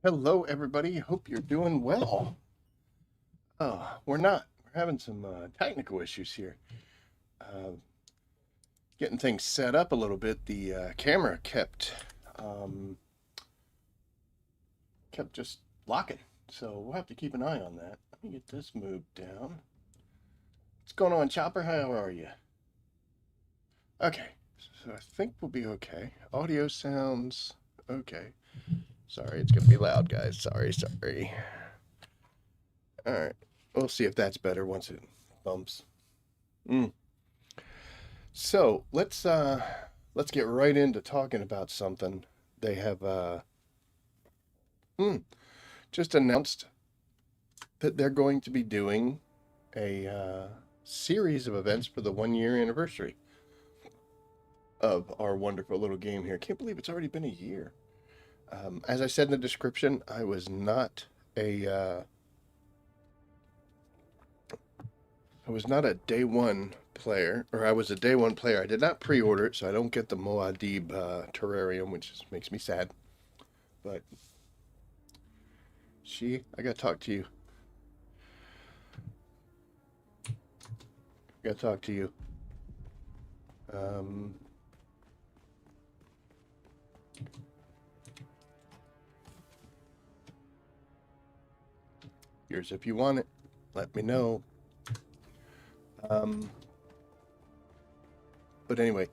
Hello, everybody. Hope you're doing well. Oh, we're not. We're having some technical issues here. Uh, Getting things set up a little bit. The camera um, kept just locking, so we'll have to keep an eye on that. Let me get this moved down. What's going on, Chopper? How are you? Okay, so I think we'll be okay. Audio sounds okay. Sorry, it's gonna be loud, guys. Sorry. All right, we'll see if that's better once it bumps. Mm. So let's get right into talking about something. They have hmm, just announced that they're going to be doing a series of events for the 1 year anniversary of our wonderful little game here. Can't believe it's already been a year. As I said in the description, a uh, I was not a day one player, or I was a day one player. I did not pre-order it, so I don't get the Moadib terrarium, which makes me sad. But I gotta talk to you. Gotta talk to you. Um, Here's if you want it. Let me know. Um, but anyway,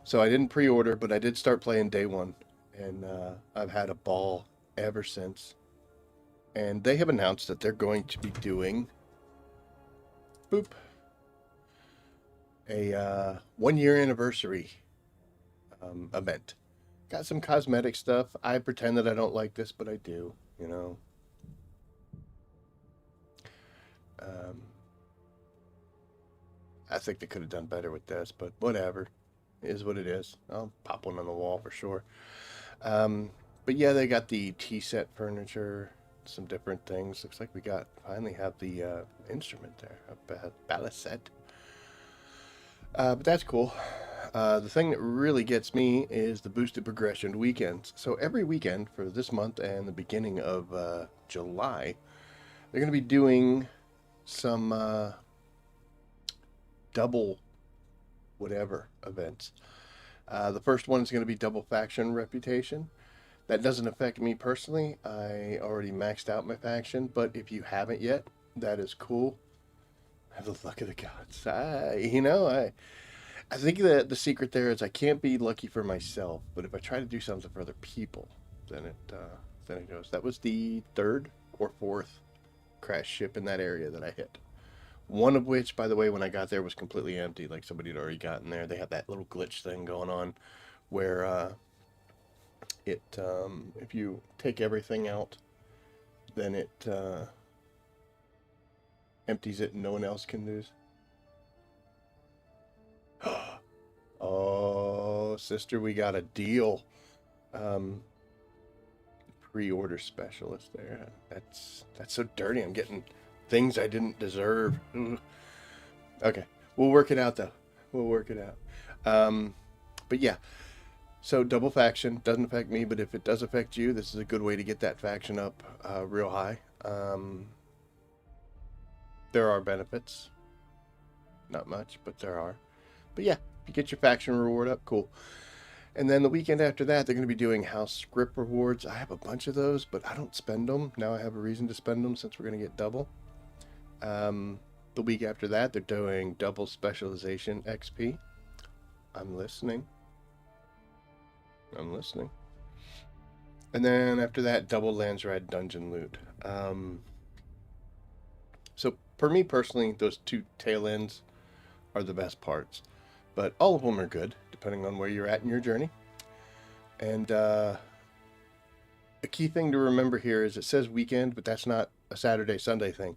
so I didn't pre-order, but I did start playing day one, and I've had a ball ever since. And they have announced that they're going to be doing, boop, a 1 year anniversary event. Got some cosmetic stuff. I pretend that I don't like this, but I do. You know. Um, I think they could have done better with this, but whatever. It is what it is. I'll pop one on the wall for sure. Um, but yeah, they got the tea set furniture, some different things. Looks like we finally have the instrument there, a ballast set. But that's cool. The thing that really gets me is the boosted progression weekends. So every weekend for this month and the beginning of July, they're going to be doing some double whatever events. The first one is going to be double faction reputation. That doesn't affect me personally. I already maxed out my faction, but if you haven't yet, that is cool. Have the luck of the gods. I think that the secret there is I can't be lucky for myself, but if I try to do something for other people, then it goes. That was the third or fourth crash ship in that area that I hit. One of which, by the way, when I got there was completely empty, like somebody had already gotten there. They had that little glitch thing going on where if you take everything out, then it empties it and no one else can lose. Oh, sister, we got a deal. Um, Pre-order specialist there. That's so dirty. I'm getting things I didn't deserve. Ugh. Okay, we'll work it out though. We'll work it out. But yeah, so double faction doesn't affect me, but if it does affect you, this is a good way to get that faction up real high. There are benefits, not much, but there are. But yeah, if you get your faction reward up, cool. And then the weekend after that, they're going to be doing house script rewards. I have a bunch of those, but I don't spend them. Now I have a reason to spend them since we're going to get double. The week after that, they're doing double specialization XP. I'm listening. I'm listening. And then after that, double Landsraad dungeon loot. So for me personally, those two tail ends are the best parts. But all of them are good, depending on where you're at in your journey. And the key thing to remember here is it says weekend, but that's not a Saturday, Sunday thing.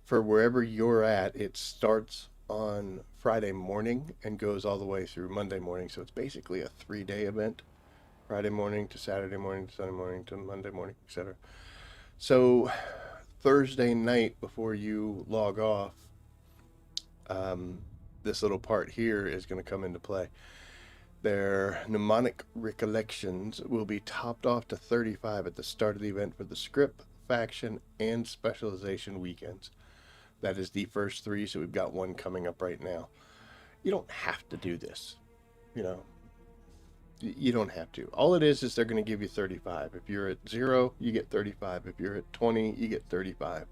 For wherever you're at, it starts on Friday morning and goes all the way through Monday morning. So it's basically a 3 day event. Friday morning to Saturday morning to Sunday morning to Monday morning, etc. So Thursday night before you log off, this little part here is going to come into play. Their mnemonic recollections will be topped off to 35 at the start of the event for the script, faction, and specialization weekends. That is the first three, so we've got one coming up right now. You don't have to do this, you know. You don't have to. All it is they're going to give you 35. If you're at 0, you get 35. If you're at 20, you get 35.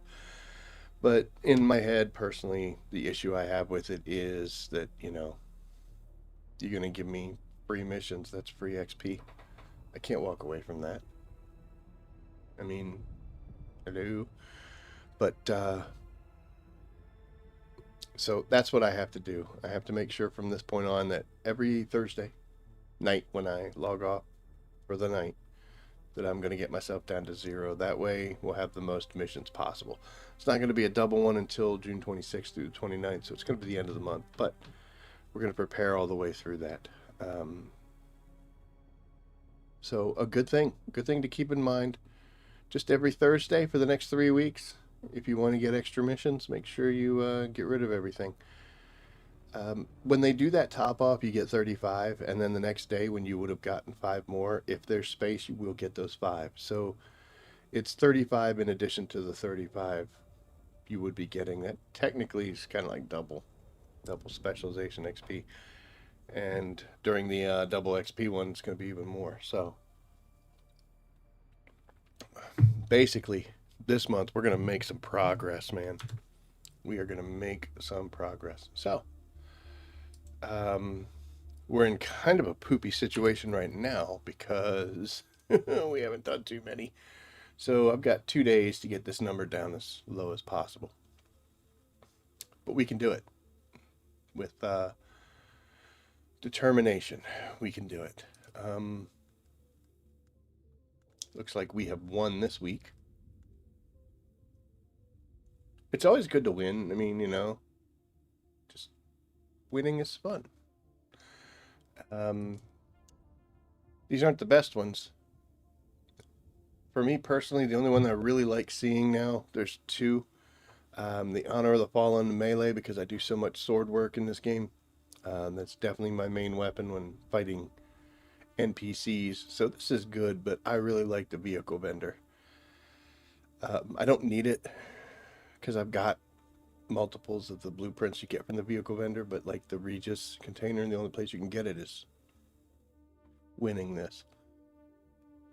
But in my head, personally, the issue I have with it is that, you're going to give me free missions. That's free XP. I can't walk away from that. I mean, hello. But, so that's what I have to do. I have to make sure from this point on that every Thursday night when I log off for the night that I'm going to get myself down to 0. That way we'll have the most missions possible. It's not going to be a double one until June 26th through the 29th, so it's going to be the end of the month, but we're going to prepare all the way through that. So a good thing to keep in mind, just every Thursday for the next 3 weeks, if you want to get extra missions, make sure you get rid of everything. When they do that top off, you get 35, and then the next day when you would have gotten 5 more, if there's space, you will get those 5. So it's 35 in addition to the 35 you would be getting. That technically is kind of like double specialization XP. And during the double XP one, it's going to be even more. So basically, this month we're going to make some progress, man. We are going to make some progress. So we're in kind of a poopy situation right now because we haven't done too many. So I've got 2 days to get this number down as low as possible. But we can do it. With determination, we can do it. Looks like we have won this week. It's always good to win. I mean, just winning is fun. These aren't the best ones. For me personally, the only one that I really like seeing now, there's 2. The Honor of the Fallen melee, because I do so much sword work in this game. That's definitely my main weapon when fighting NPCs. So this is good, but I really like the vehicle vendor. I don't need it because I've got multiples of the blueprints you get from the vehicle vendor, but like the Regis container, and the only place you can get it is winning this.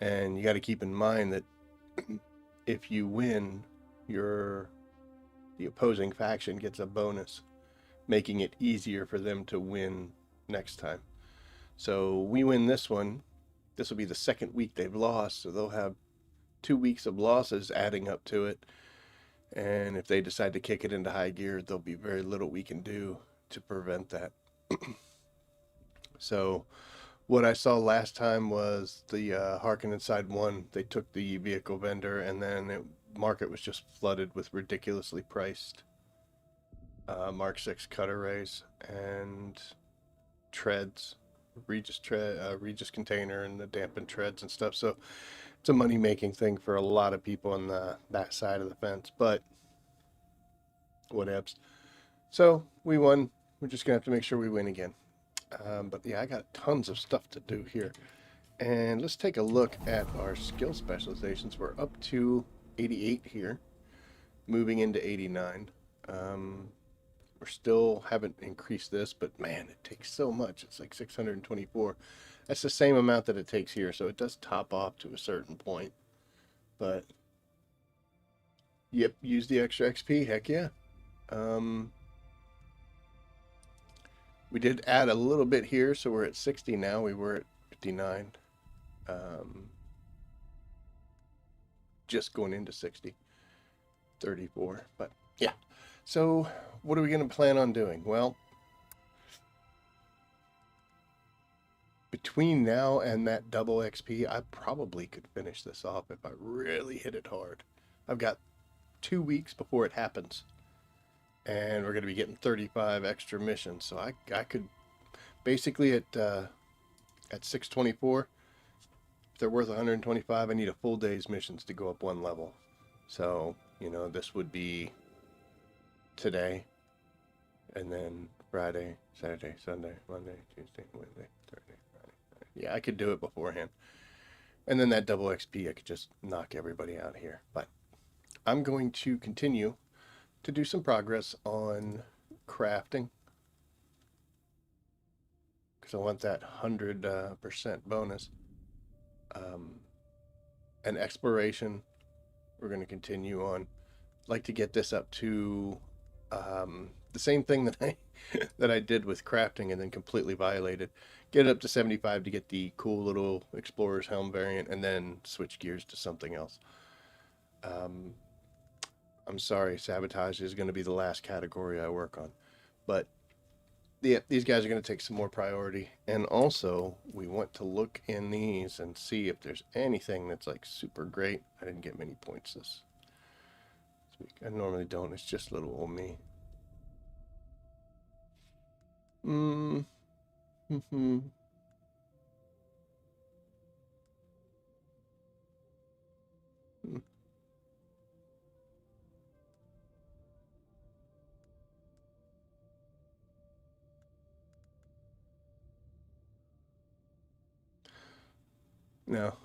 And you got to keep in mind that if you win, the opposing faction gets a bonus, making it easier for them to win next time. So we win this one. This will be the second week they've lost, so they'll have 2 weeks of losses adding up to it. And if they decide to kick it into high gear, there'll be very little we can do to prevent that. So what I saw last time was the Harken Inside 1. They took the vehicle vendor, and then the market was just flooded with ridiculously priced Mark 6 cutter rays and treads, Regis container, and the dampened treads and stuff. So it's a money-making thing for a lot of people on that side of the fence, but whatevs. So we won. We're just gonna have to make sure we win again. But yeah, I got tons of stuff to do here. And let's take a look at our skill specializations. We're up to 88 here, moving into 89. We're still haven't increased this, but man, it takes so much. It's like 624. That's the same amount that it takes here, so it does top off to a certain point. But yep, use the extra XP. Heck yeah. We did add a little bit here, so we're at 60 now. We were at 59. Just going into 60. 34. But yeah. So what are we going to plan on doing? Well, between now and that double XP, I probably could finish this off if I really hit it hard. I've got 2 weeks before it happens, and we're going to be getting 35 extra missions. So I could basically at 624, if they're worth 125, I need a full day's missions to go up 1 level. So, this would be today, and then Friday, Saturday, Sunday, Monday, Tuesday, Wednesday, Thursday, Yeah, I could do it beforehand. And then that double XP, I could just knock everybody out here. But I'm going to continue to do some progress on crafting because I want that 100% bonus. Um, and exploration, we're going to continue on. I'd like to get this up to the same thing that I that I did with crafting and then completely violated. Get it up to 75 to get the cool little explorer's helm variant, and then switch gears to something else. Um, I'm sorry, sabotage is going to be the last category I work on, but these guys are going to take some more priority. And also, we want to look in these and see if there's anything that's like super great. I didn't get many points this week. I normally don't. It's just little old me. Mm. Hmm. No.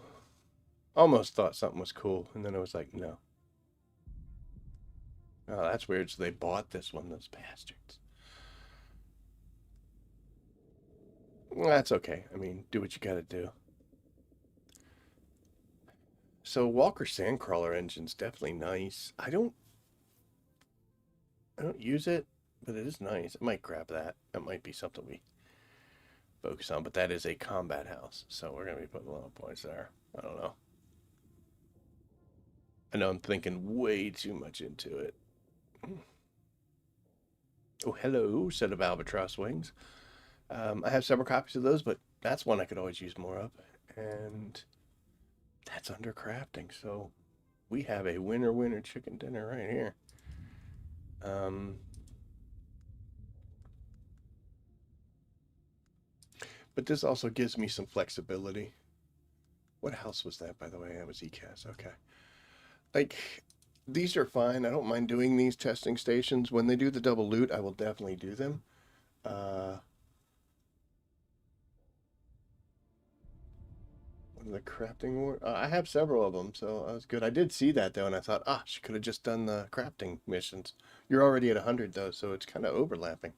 Almost thought something was cool, and then I was like, no. Oh, that's weird. So they bought this one, those bastards. Well, that's okay. I mean, do what you gotta do. So Walker Sandcrawler engine's definitely nice. I don't use it, but it is nice. I might grab that. That might be something we focus on, but that is a combat house, so we're gonna be putting a lot of points there. I don't know. I know I'm thinking way too much into it. Oh, hello, set of albatross wings. I have several copies of those, but that's one I could always use more of. And that's under crafting, so we have a winner chicken dinner right here. But this also gives me some flexibility. What house was that, by the way? That was ECAS. Okay. Like, these are fine. I don't mind doing these testing stations. When they do the double loot, I will definitely do them. The crafting war. I have several of them, so that was good. I did see that though, and I thought, she could have just done the crafting missions. You're already at 100 though, so it's kind of overlapping.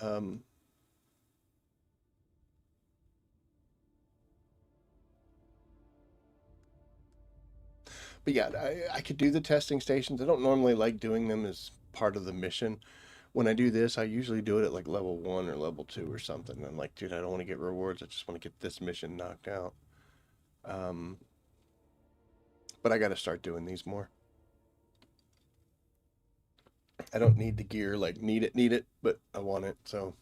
Um, but yeah, I could do the testing stations. I don't normally like doing them as part of the mission. When I do this, I usually do it at like level 1 or level 2 or something. I'm like, dude, I don't want to get rewards. I just want to get this mission knocked out. Um, but I got to start doing these more. I don't need the gear, like need it, but I want it. So,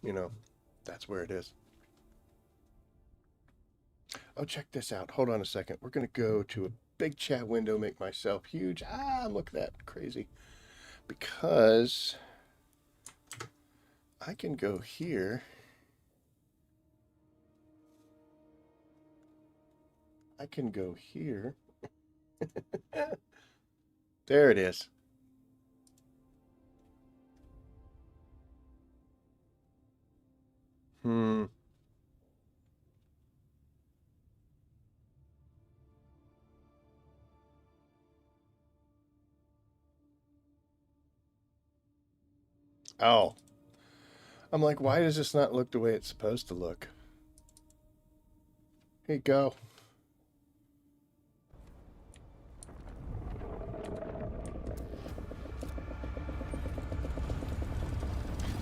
that's where it is. Oh, check this out. Hold on a second. We're going to go to a big chat window, make myself huge. Look at that. Crazy. Because I can go here. I can go here. There it is. Hmm. Oh. I'm like, why does this not look the way it's supposed to look? Here you go.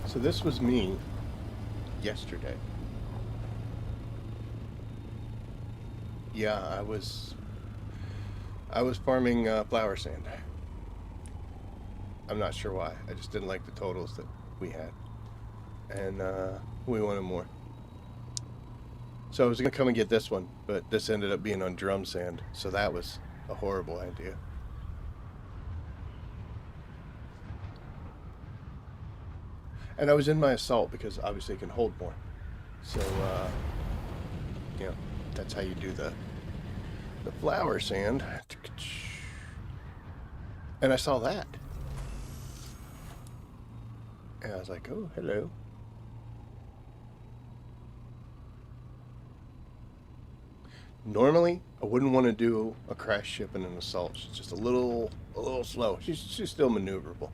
So this was me yesterday. Yeah, I was farming flower sand. I'm not sure why. I just didn't like the totals that we had, and we wanted more. So I was gonna come and get this one, but this ended up being on drum sand, so that was a horrible idea. And I was in my assault because obviously it can hold more. So yeah, that's how you do the flower sand. And I saw that. And I was like, oh, hello. Normally, I wouldn't want to do a crash ship in an assault. She's just a little slow. She's still maneuverable.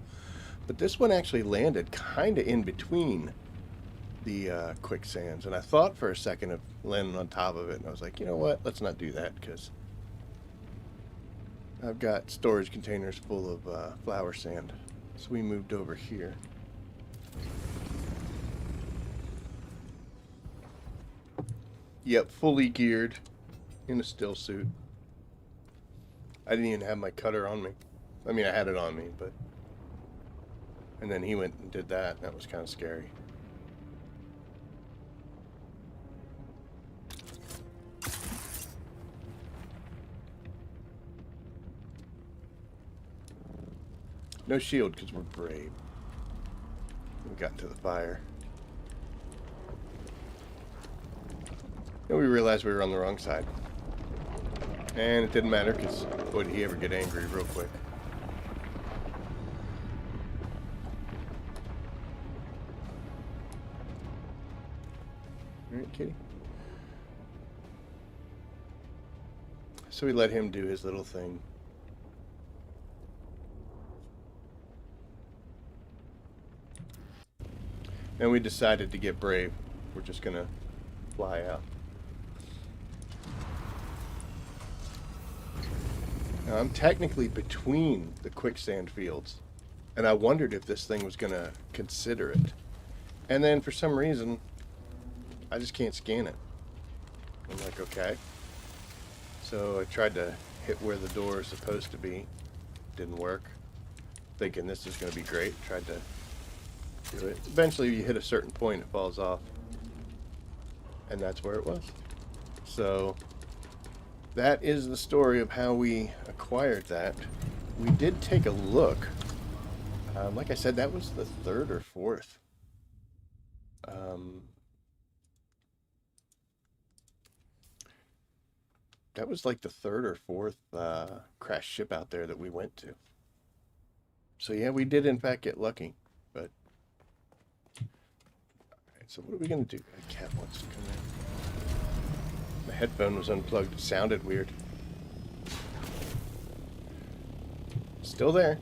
But this one actually landed kind of in between the quicksands, and I thought for a second of landing on top of it, and I was like, you know what? Let's not do that, because I've got storage containers full of flour sand. So we moved over here. Yep, fully geared in a still suit. I didn't even have my cutter on me. I mean, I had it on me, but... And then he went and did that. That was kind of scary. No shield, because we're brave. We got to the fire. And we realized we were on the wrong side. And it didn't matter, because boy, did he ever get angry real quick. Alright, kitty. So we let him do his little thing. And we decided to get brave. We're just gonna fly out. Now, I'm technically between the quicksand fields, and I wondered if this thing was gonna consider it. And then for some reason, I just can't scan it. I'm like, okay. So I tried to hit where the door is supposed to be. Didn't work. Thinking this is gonna be great. Tried to do it. Eventually you hit a certain point, it falls off. And that's where it was. So that is the story of how we acquired that. We did take a look. Like I said, that was the third or fourth. That was like the third or fourth crash ship out there that we went to. So yeah, we did in fact get lucky. But alright, so what are we gonna do? A cat wants to come in. My headphone was unplugged. It sounded weird. Still there.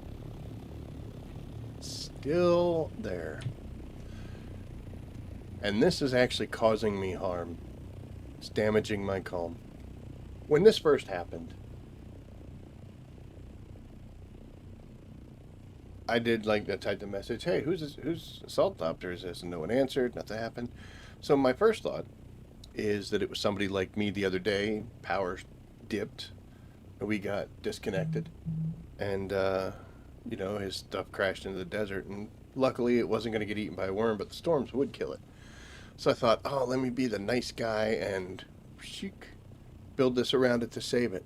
Still there. And this is actually causing me harm. It's damaging my calm. When this first happened, I did I typed a message, hey, whose assault Thopter is this? And no one answered, nothing happened. So my first thought is that it was somebody like me the other day. Power dipped, and we got disconnected, and you know, his stuff crashed into the desert, and luckily it wasn't going to get eaten by a worm, but the storms would kill it. So I thought, oh, let me be the nice guy and build this around it to save it.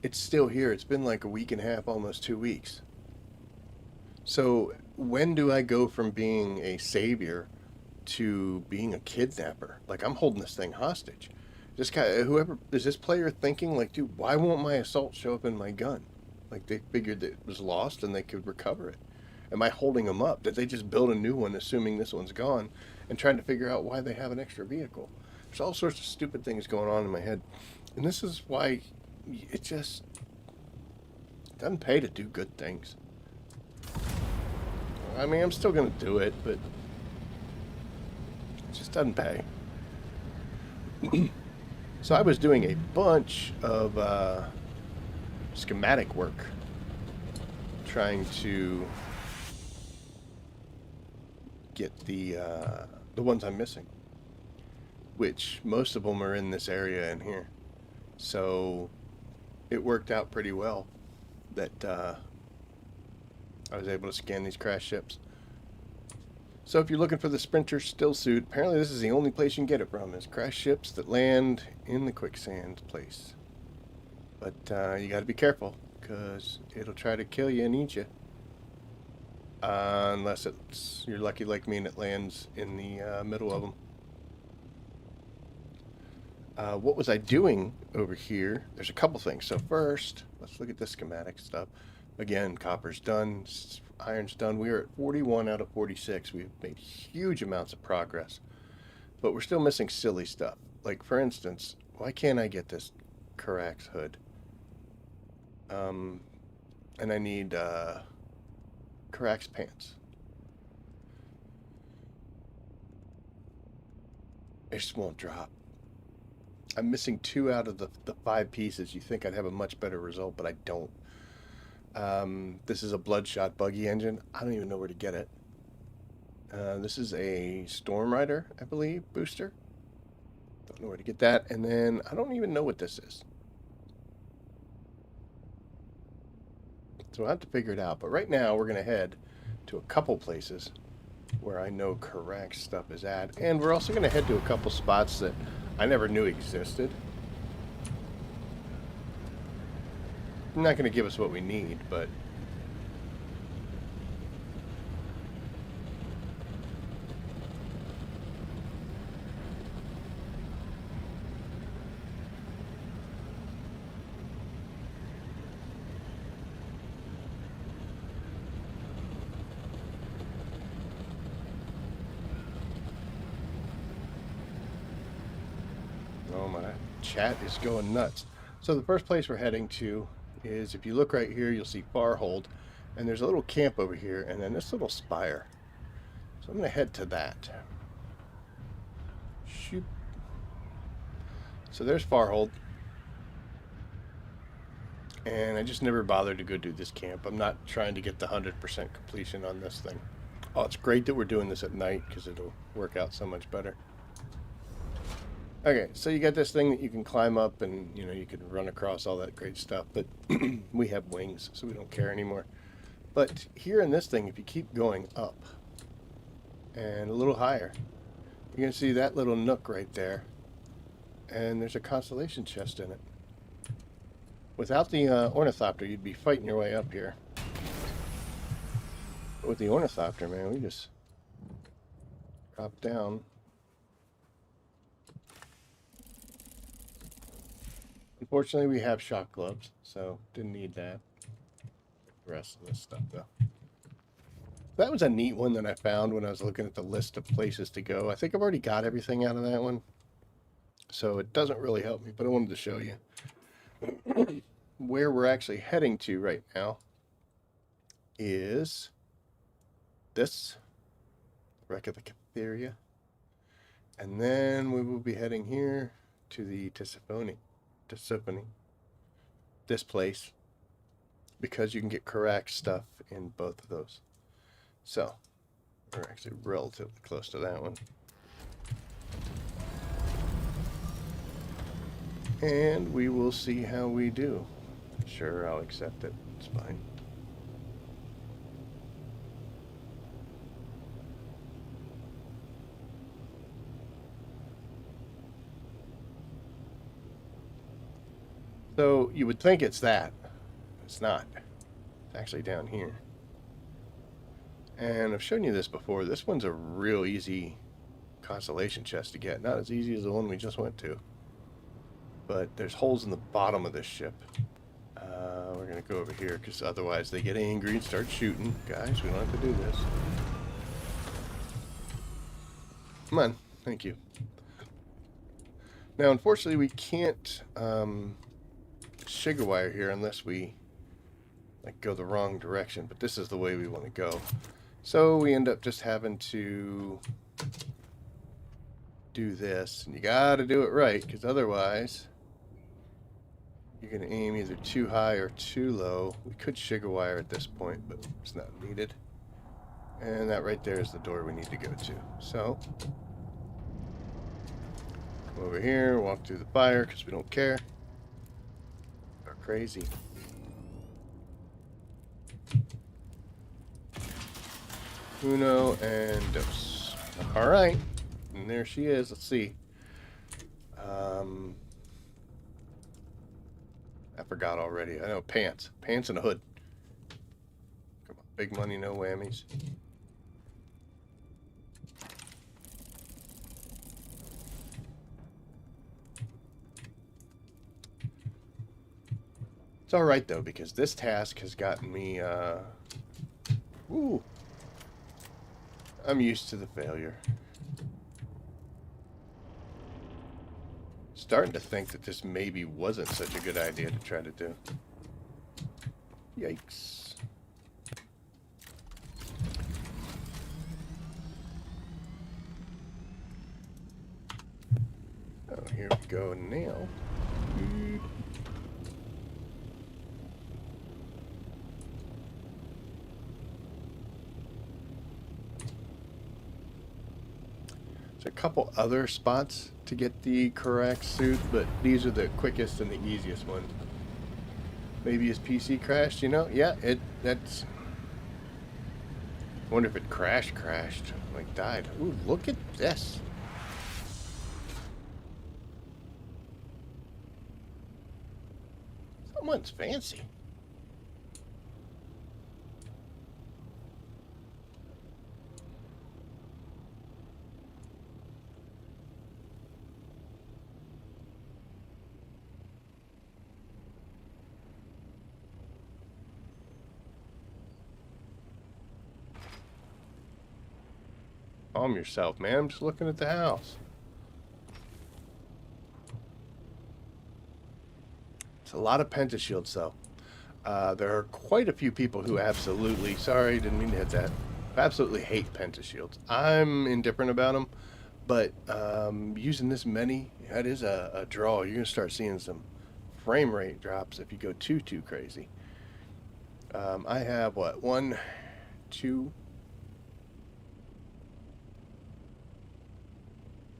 It's still here. It's been like a week and a half, almost 2 weeks. So when do I go from being a savior to being a kidnapper? Like, I'm holding this thing hostage. This guy, whoever is this player thinking, like, dude, why won't my assault show up in my gun? Like, they figured that it was lost and they could recover it. Am I holding them up? Did they just build a new one, assuming this one's gone, and trying to figure out why they have an extra vehicle? There's all sorts of stupid things going on in my head. And this is why it just doesn't pay to do good things. I mean, I'm still going to do it, but it just doesn't pay. So I was doing a bunch of schematic work, trying to get the ones I'm missing, which most of them are in this area in here. So it worked out pretty well that I was able to scan these crash ships. So if you're looking for the Sprinter still suit, apparently this is the only place you can get it from, is crash ships that land in the quicksand place. But you got to be careful, because it'll try to kill you and eat you. Unless you're lucky like me and it lands in the middle of them. What was I doing over here? There's a couple things. So first, let's look at the schematic stuff. Again, copper's done, iron's done. We are at 41 out of 46. We've made huge amounts of progress. But we're still missing silly stuff. Like, for instance, why can't I get this Karak's hood. And I need Karak's pants. It just won't drop. I'm missing 2 out of the 5 pieces. You think I'd have a much better result, but I don't. This is a Bloodshot buggy engine. I don't even know where to get it. This is a Storm Rider, I believe, booster. Don't know where to get that. And then I don't even know what this is. So I have to figure it out. But right now we're going to head to a couple places where I know Karak's stuff is at. And we're also going to head to a couple spots that I never knew existed. Not going to give us what we need, but oh, my chat is going nuts. So the first place we're heading to is, if you look right here, you'll see Farhold, and there's a little camp over here, and then this little spire. So I'm going to head to that. Shoot. So there's Farhold. And I just never bothered to go do this camp. I'm not trying to get the 100% completion on this thing. Oh, it's great that we're doing this at night because it'll work out so much better. Okay, so you got this thing that you can climb up and, you know, you can run across all that great stuff, but we have wings, so we don't care anymore. But here in this thing, if you keep going up and a little higher, you're going to see that little nook right there, and there's a constellation chest in it. Without the Ornithopter, you'd be fighting your way up here. But with the Ornithopter, man, we just drop down. Unfortunately, we have shock gloves, so didn't need that. The rest of this stuff, though. That was a neat one that I found when I was looking at the list of places to go. I think I've already got everything out of that one, so it doesn't really help me, but I wanted to show you. Where we're actually heading to right now is this wreck of the Catheria, and then we will be heading here to the Tisiphone, this place, because you can get Karak's stuff in both of those. So we're actually relatively close to that one, and we will see how we do. Sure, I'll accept it. It's fine. So you would think it's that. It's not. It's actually down here. And I've shown you this before. This one's a real easy constellation chest to get. Not as easy as the one we just went to. But there's holes in the bottom of this ship. We're going to go over here because otherwise they get angry and start shooting. Guys, we don't have to do this. Come on. Thank you. Now, unfortunately, we can't sugar wire here unless we go the wrong direction. But this is the way we want to go. So we end up just having to do this. And you got to do it right, because otherwise you're going to aim either too high or too low. We could sugar wire at this point, but it's not needed. And that right there is the door we need to go to. So come over here, walk through the fire because we don't care. We're crazy. Uno and dos. All right, and there she is. Let's see. I forgot already. I know pants and a hood. Come on, big money, no whammies. It's all right though, because this task has gotten me. I'm used to the failure. Starting to think that this maybe wasn't such a good idea to try to do. Yikes. Oh, here we go now. There's a couple other spots to get the correct suit, but these are the quickest and the easiest ones. Maybe his PC crashed, you know? Yeah, that's... I wonder if it crashed, like died. Ooh, look at this. Someone's fancy. Calm yourself, man. I'm just looking at the house. It's a lot of pentashields, though. There are quite a few people who absolutely, sorry, didn't mean to hit that, absolutely hate pentashields. I'm indifferent about them, but using this many, that is a draw. You're going to start seeing some frame rate drops if you go too crazy. I have, what, 1, 2,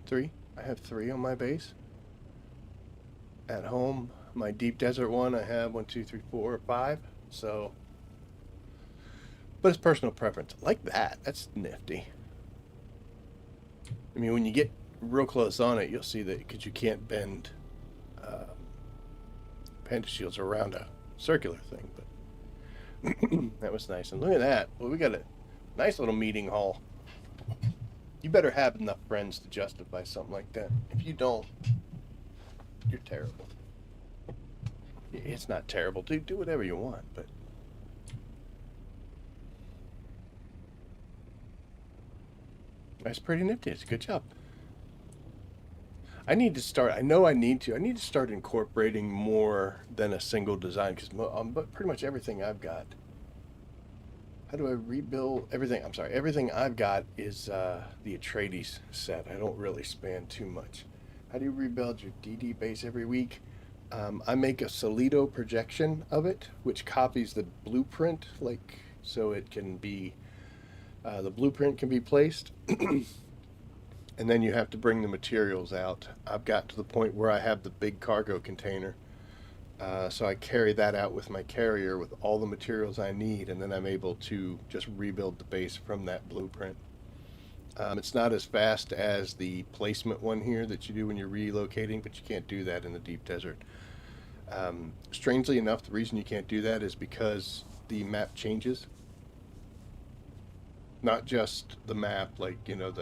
3. I have 3 on my base. At home, my deep desert one, I have 1, 2, 3, 4, 5. So, but it's personal preference. Like that. That's nifty. I mean, when you get real close on it, you'll see that because you can't bend pentashields around a circular thing. But that was nice. And look at that. Well, we got a nice little meeting hall. You better have enough friends to justify something like that. If you don't, you're terrible. It's not terrible. Do whatever you want, but... That's pretty nifty. It's a good job. I need to start... I know I need to start incorporating more than a single design, because pretty much everything I've got... How do I rebuild everything? I'm sorry, everything I've got is the Atreides set. I don't really span too much. How do you rebuild your DD base every week? I make a Solido projection of it, which copies the blueprint, like so it can be the blueprint can be placed, and then you have to bring the materials out. I've got to the point where I have the big cargo container. So I carry that out with my carrier with all the materials I need, and then I'm able to just rebuild the base from that blueprint. It's not as fast as the placement one here that you do when you're relocating, but you can't do that in the deep desert. Strangely enough, the reason you can't do that is because the map changes. Not just the map, like, you know,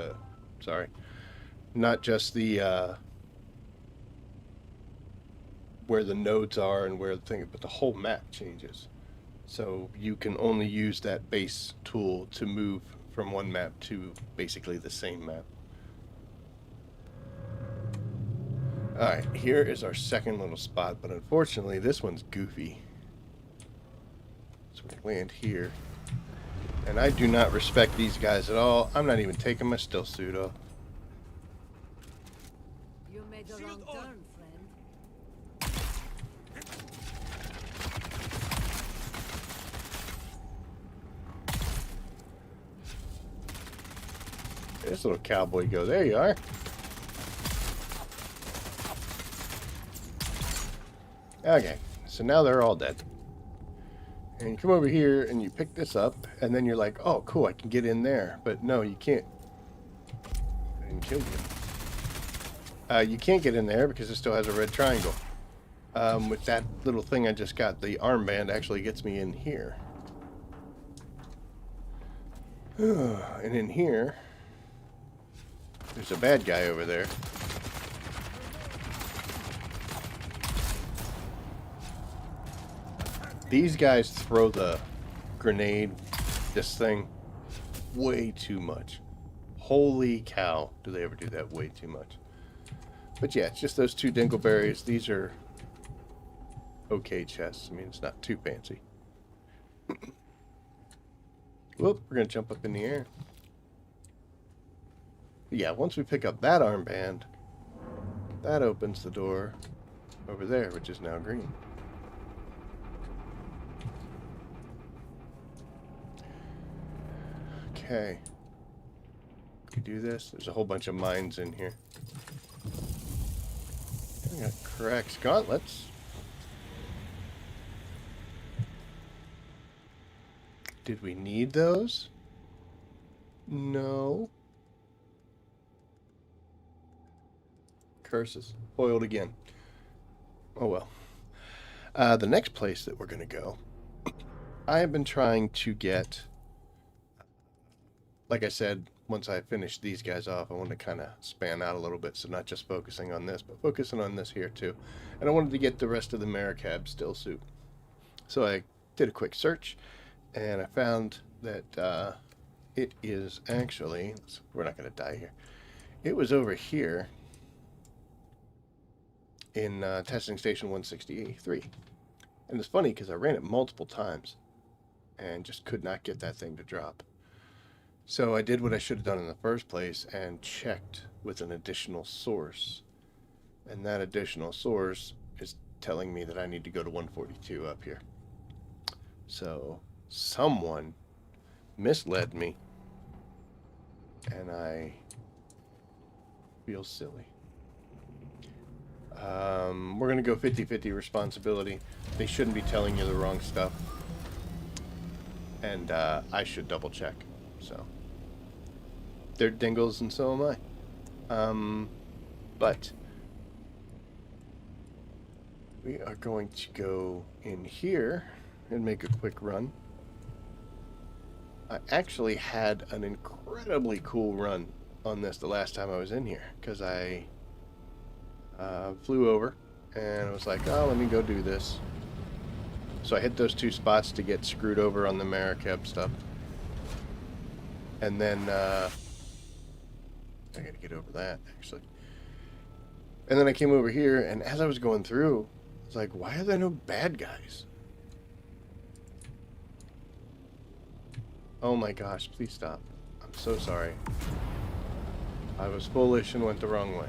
not just the... where the nodes are and where the thing, but the whole map changes. So you can only use that base tool to move from one map to basically the same map. Alright, here is our second little spot, but unfortunately this one's goofy. So we land here. And I do not respect these guys at all. I'm not even taking my still suit off. You made a wrong turn, friend. This little cowboy go. There you are. Okay, so now they're all dead. And you come over here and you pick this up, and then you're like, oh, cool, I can get in there. But no, you can't. I didn't kill you. You can't get in there because it still has a red triangle. With that little thing I just got, the armband actually gets me in here. And in here, there's a bad guy over there. These guys throw the grenade, this thing, way too much. Holy cow, do they ever do that way too much. But yeah, it's just those two dingleberries. These are okay chests. I mean, it's not too fancy. Whoop, we're going to jump up in the air. Yeah, once we pick up that armband, that opens the door over there, which is now green. Okay. Can we do this? There's a whole bunch of mines in here. I got Cracks gauntlets. Did we need those? No. Curses. Foiled again. Oh well. The next place that we're going to go, I have been trying to get, like I said, once I finish these guys off, I want to kind of span out a little bit, so not just focusing on this, but focusing on this here too. And I wanted to get the rest of the Maracab still suit. So I did a quick search, and I found that it is actually, we're not going to die here, it was over here in testing station 163. And it's funny because I ran it multiple times and just could not get that thing to drop. So I did what I should have done in the first place and checked with an additional source. And that additional source is telling me that I need to go to 142 up here. So someone misled me, and I feel silly. We're going to go 50-50 responsibility. They shouldn't be telling you the wrong stuff. And I should double check. So they're dingles and so am I. But we are going to go in here and make a quick run. I actually had an incredibly cool run on this the last time I was in here, because I flew over and I was like, oh, let me go do this. So I hit those two spots to get screwed over on the Maracab stuff. And then I gotta get over that actually. And then I came over here, and as I was going through, I was like, why are there no bad guys? Oh my gosh, please stop. I'm so sorry. I was foolish and went the wrong way.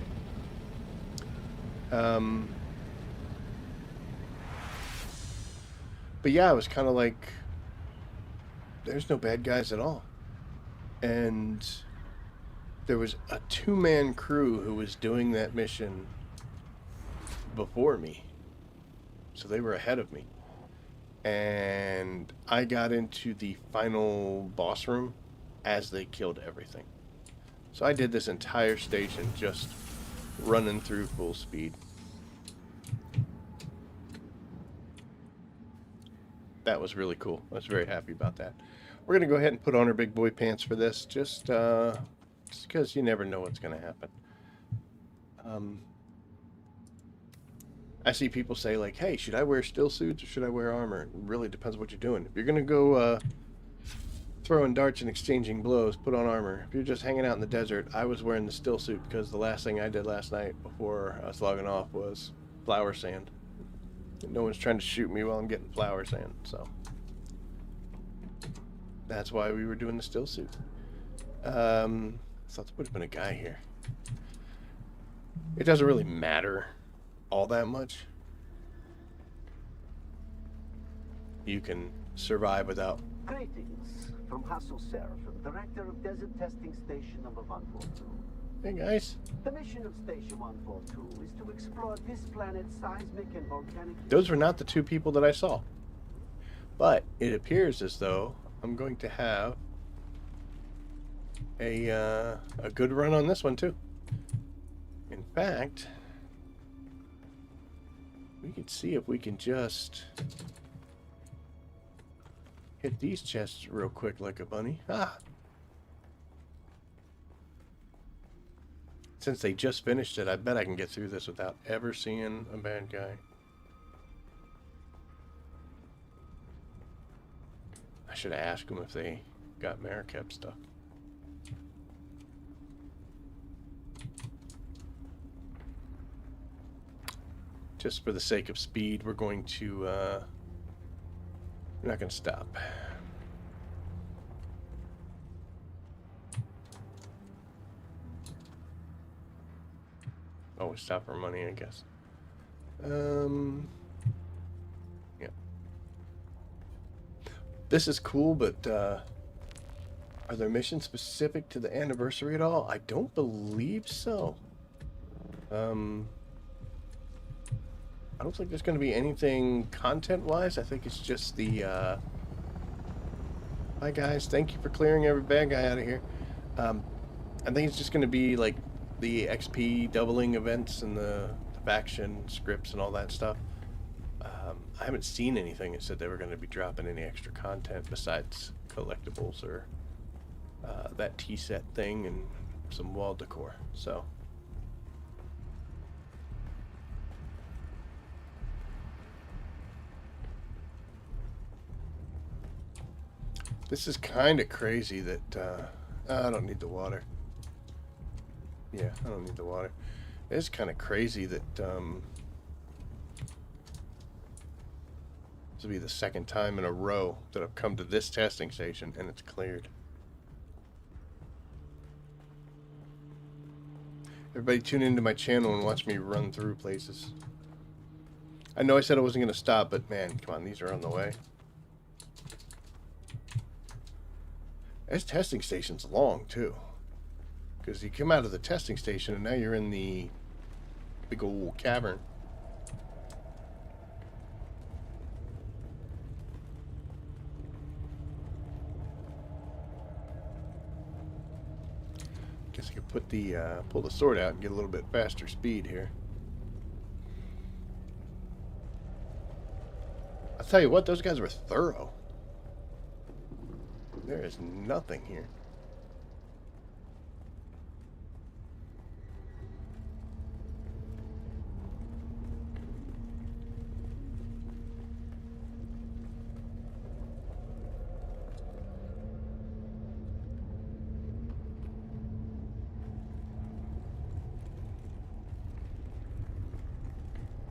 But yeah, I was kind of like, there's no bad guys at all. And there was a two-man crew who was doing that mission before me. So they were ahead of me. And I got into the final boss room as they killed everything. So I did this entire station just running through full speed. That was really cool. I was very happy about that. We're going to go ahead and put on our big boy pants for this, just because you never know what's going to happen. I see people say, like, hey, should I wear still suits or should I wear armor? It really depends what you're doing. If you're going to go throwing darts and exchanging blows, put on armor. If you're just hanging out in the desert, I was wearing the still suit because the last thing I did last night before I was logging off was flower sand. No one's trying to shoot me while I'm getting flower sand, so that's why we were doing the still suit. I thought there would have been a guy here. It doesn't really matter all that much. You can survive without. Greetings from Hassel Seraph, Director of Desert Testing Station number 142. Hey guys. The mission of Station 142 is to explore this planet's seismic and volcanic... Those were not the two people that I saw. But it appears as though I'm going to have a good run on this one too. In fact, we can see if we can just hit these chests real quick like a bunny. Ah! Since they just finished it, I bet I can get through this without ever seeing a bad guy. I should ask them if they got Maracab stuff. just for the sake of speed, we're going to, we're not going to stop. Oh, we stop for money, I guess. Yeah. This is cool, but, are there missions specific to the anniversary at all? I don't believe so. I don't think there's going to be anything content-wise. I think it's just the, hi guys, thank you for clearing every bad guy out of here. I think it's just going to be like the XP doubling events and the faction scripts and all that stuff. I haven't seen anything that said they were going to be dropping any extra content besides collectibles or that tea set thing and some wall decor. So this is kind of crazy that I don't need the water. Yeah, I don't need the water. It's kind of crazy that this will be the second time in a row that I've come to this testing station and it's cleared. Everybody tune into my channel and watch me run through places. I know I said I wasn't going to stop, but man, come on, these are on the way. This testing station's long, too. Because you come out of the testing station and now you're in the big old cavern. Guess I could put the pull the sword out and get a little bit faster speed here. I'll tell you what, those guys were thorough. There is nothing here.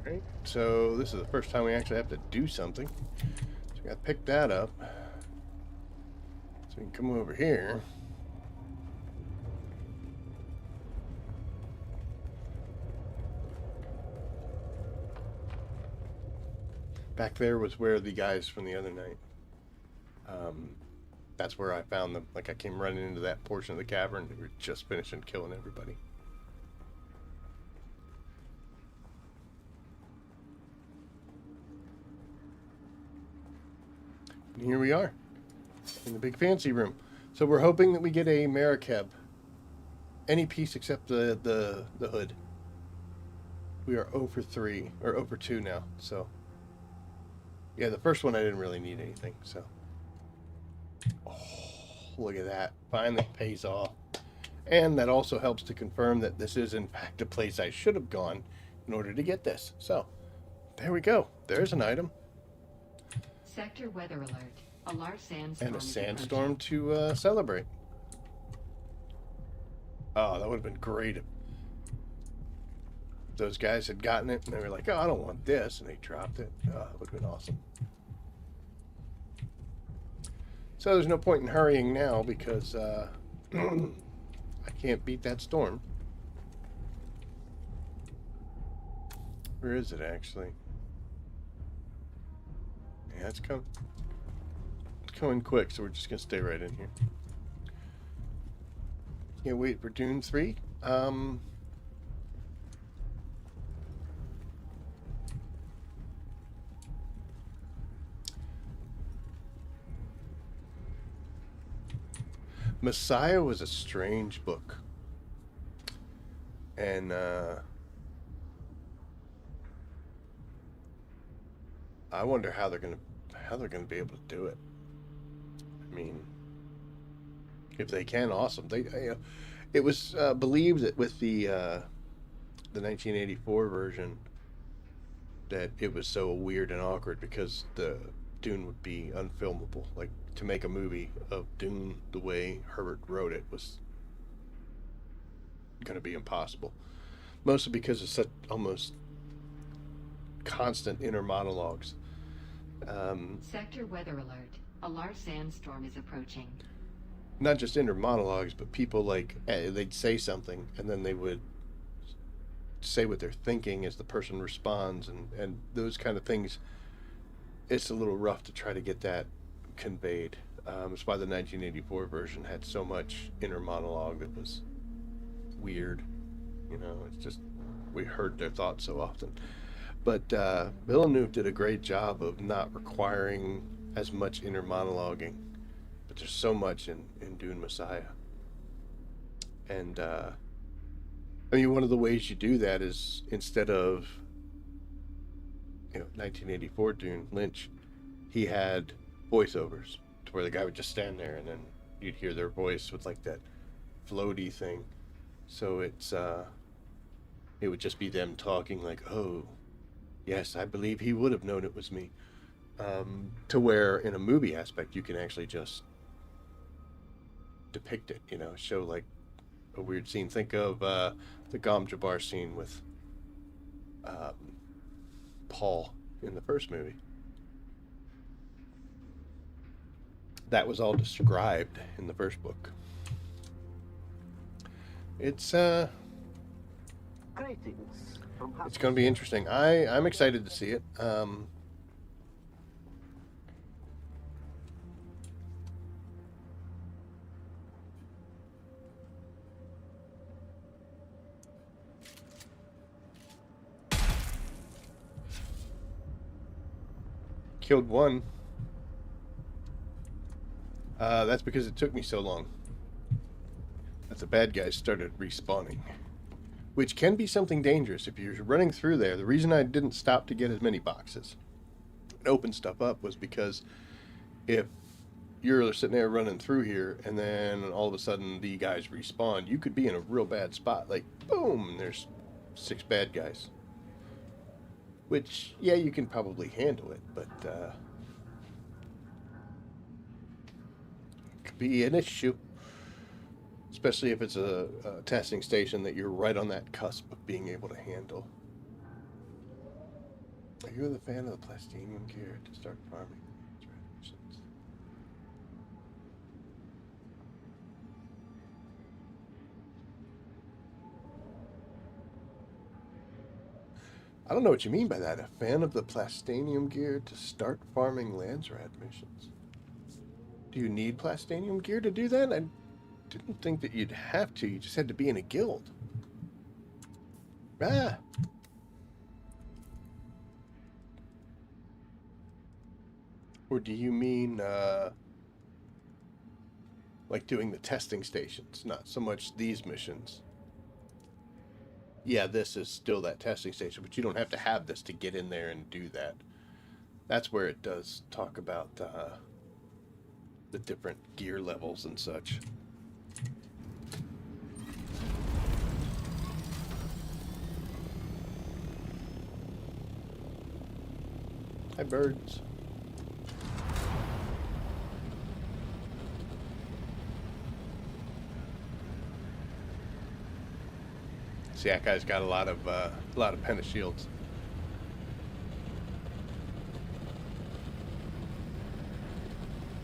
Right, so this is the first time we actually have to do something. So we got to pick that up. So we can come over here. Back there was where the guys from the other night. That's where I found them. Like I came running into that portion of the cavern. They were just finishing killing everybody. And here we are in the big fancy room. So we're hoping that we get a Marikeb. Any piece except the hood. We are 0 for 3 or 0 for 2 now. So yeah, the first one I didn't really need anything. So oh, look at that! Finally pays off, and that also helps to confirm that this is in fact a place I should have gone in order to get this. So there we go. There's an item. Sector weather alert. A large sandstorm. And a sandstorm to celebrate. Oh, that would have been great if those guys had gotten it and they were like, oh, I don't want this, and they dropped it. Oh, that would have been awesome. So there's no point in hurrying now because I can't beat that storm. Where is it actually? Yeah, it's coming. It's coming quick, so we're just gonna stay right in here. Can't wait for Dune 3. Messiah was a strange book, and I wonder how they're gonna be able to do it. I mean, if they can, awesome. It was believed that with the 1984 version that it was so weird and awkward because the Dune would be unfilmable. Like, to make a movie of Dune the way Herbert wrote it was going to be impossible. Mostly because it's such almost constant inner monologues. Sector weather alert. A large sandstorm is approaching. Not just inner monologues, but people like they'd say something and then they would say what they're thinking as the person responds, and those kind of things. It's a little rough to try to get that conveyed. That's why the 1984 version had so much inner monologue that was weird. You know, it's just we heard their thoughts so often. But Villeneuve did a great job of not requiring as much inner monologuing. But there's so much in Dune Messiah. And I mean, one of the ways you do that is instead of 1984 Dune Lynch, he had voiceovers to where the guy would just stand there and then you'd hear their voice with like that floaty thing. So it would just be them talking like, oh, yes, I believe he would have known it was me. To where in a movie aspect you can actually just depict it, show like a weird scene. Think of the Gom Jabbar scene with Paul in the first movie. That was all described in the first book. It's Greetings. it's going to be interesting. I'm excited to see it. Killed one. That's because it took me so long. That the bad guys started respawning. Which can be something dangerous if you're running through there. The reason I didn't stop to get as many boxes and open stuff up was because if you're sitting there running through here and then all of a sudden the guys respawn, you could be in a real bad spot. Like, boom, there's 6 bad guys. Which, yeah, you can probably handle it, but it could be an issue. Especially if it's a testing station that you're right on that cusp of being able to handle. Are you a fan of the plastinium gear to start farming? I don't know what you mean by that. A fan of the plastinium gear to start farming Landsraad missions. Do you need plastinium gear to do that? I didn't think that you'd have to. You just had to be in a guild. Ah. Or do you mean like doing the testing stations, not so much these missions? Yeah, this is still that testing station, but you don't have to have this to get in there and do that. That's where it does talk about the different gear levels and such. Hi, birds. See, that guy's got a lot of penta shields.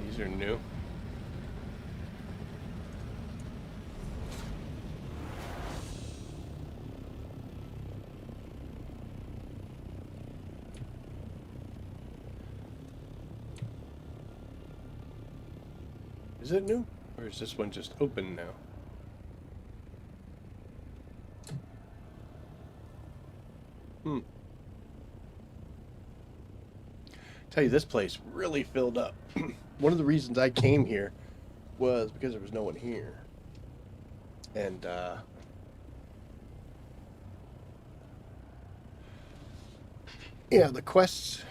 These are new. Is it new? Or is this one just open now? Tell you, this place really filled up. One of the reasons I came here was because there was no one here. And, yeah, the quests...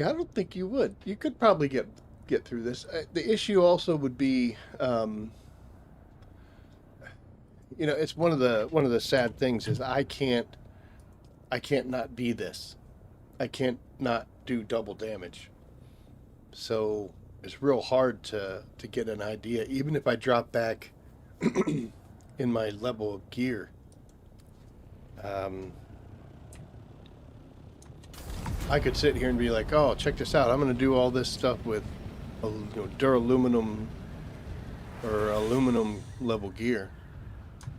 Yeah, I don't think you would. You could probably get through this. The issue also would be, it's one of the sad things is I can't not be this. I can't not do double damage. So it's real hard to get an idea, even if I drop back in my level of gear. Um, I could sit here and be like, oh, check this out. I'm going to do all this stuff with duraluminum or aluminum level gear.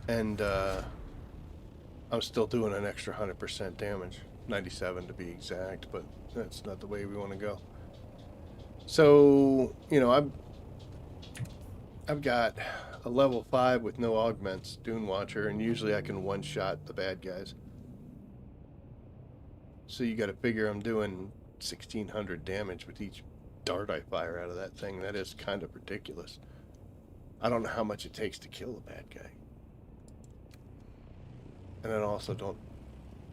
And I'm still doing an extra 100% damage. 97 to be exact, but that's not the way we want to go. So, I've got a level 5 with no augments, Dune Watcher, and usually I can one-shot the bad guys. So you got to figure I'm doing 1,600 damage with each dart I fire out of that thing. That is kind of ridiculous. I don't know how much it takes to kill a bad guy. And then also don't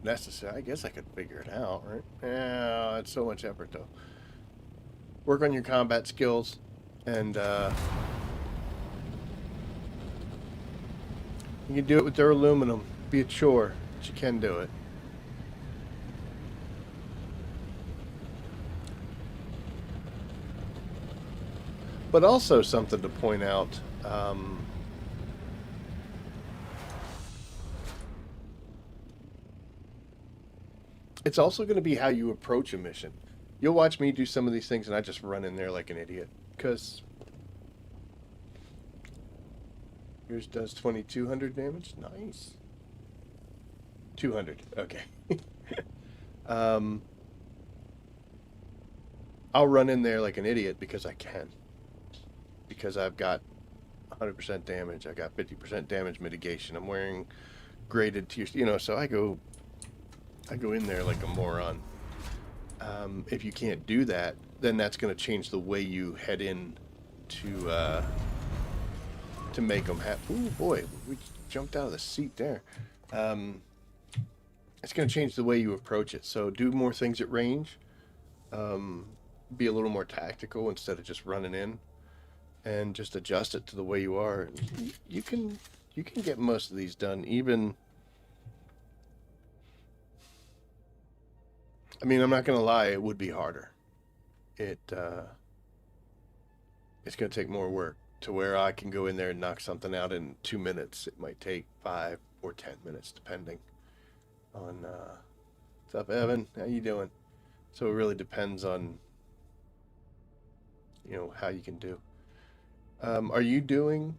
necessarily, I guess I could figure it out, right? Yeah, it's so much effort though. Work on your combat skills and you can do it with duraluminum. Be a chore, but you can do it. But also something to point out, it's also going to be how you approach a mission. You'll watch me do some of these things and I just run in there like an idiot. Because yours does 2,200 damage? Nice. 200. Okay. I'll run in there like an idiot because I can. Because I've got 100% damage. I got 50% damage mitigation. I'm wearing graded tiers, so I go in there like a moron. If you can't do that, then that's going to change the way you head in to make them happy. Ooh, boy, we jumped out of the seat there. It's going to change the way you approach it. So do more things at range. Be a little more tactical instead of just running in, and just adjust it to the way you are. You can get most of these done. Even, I mean, I'm not going to lie, it would be harder. It's going to take more work to where I can go in there and knock something out in 2 minutes. It might take 5 or 10 minutes, depending on, what's up, Evan? How you doing? So it really depends on, how you can do. Are you doing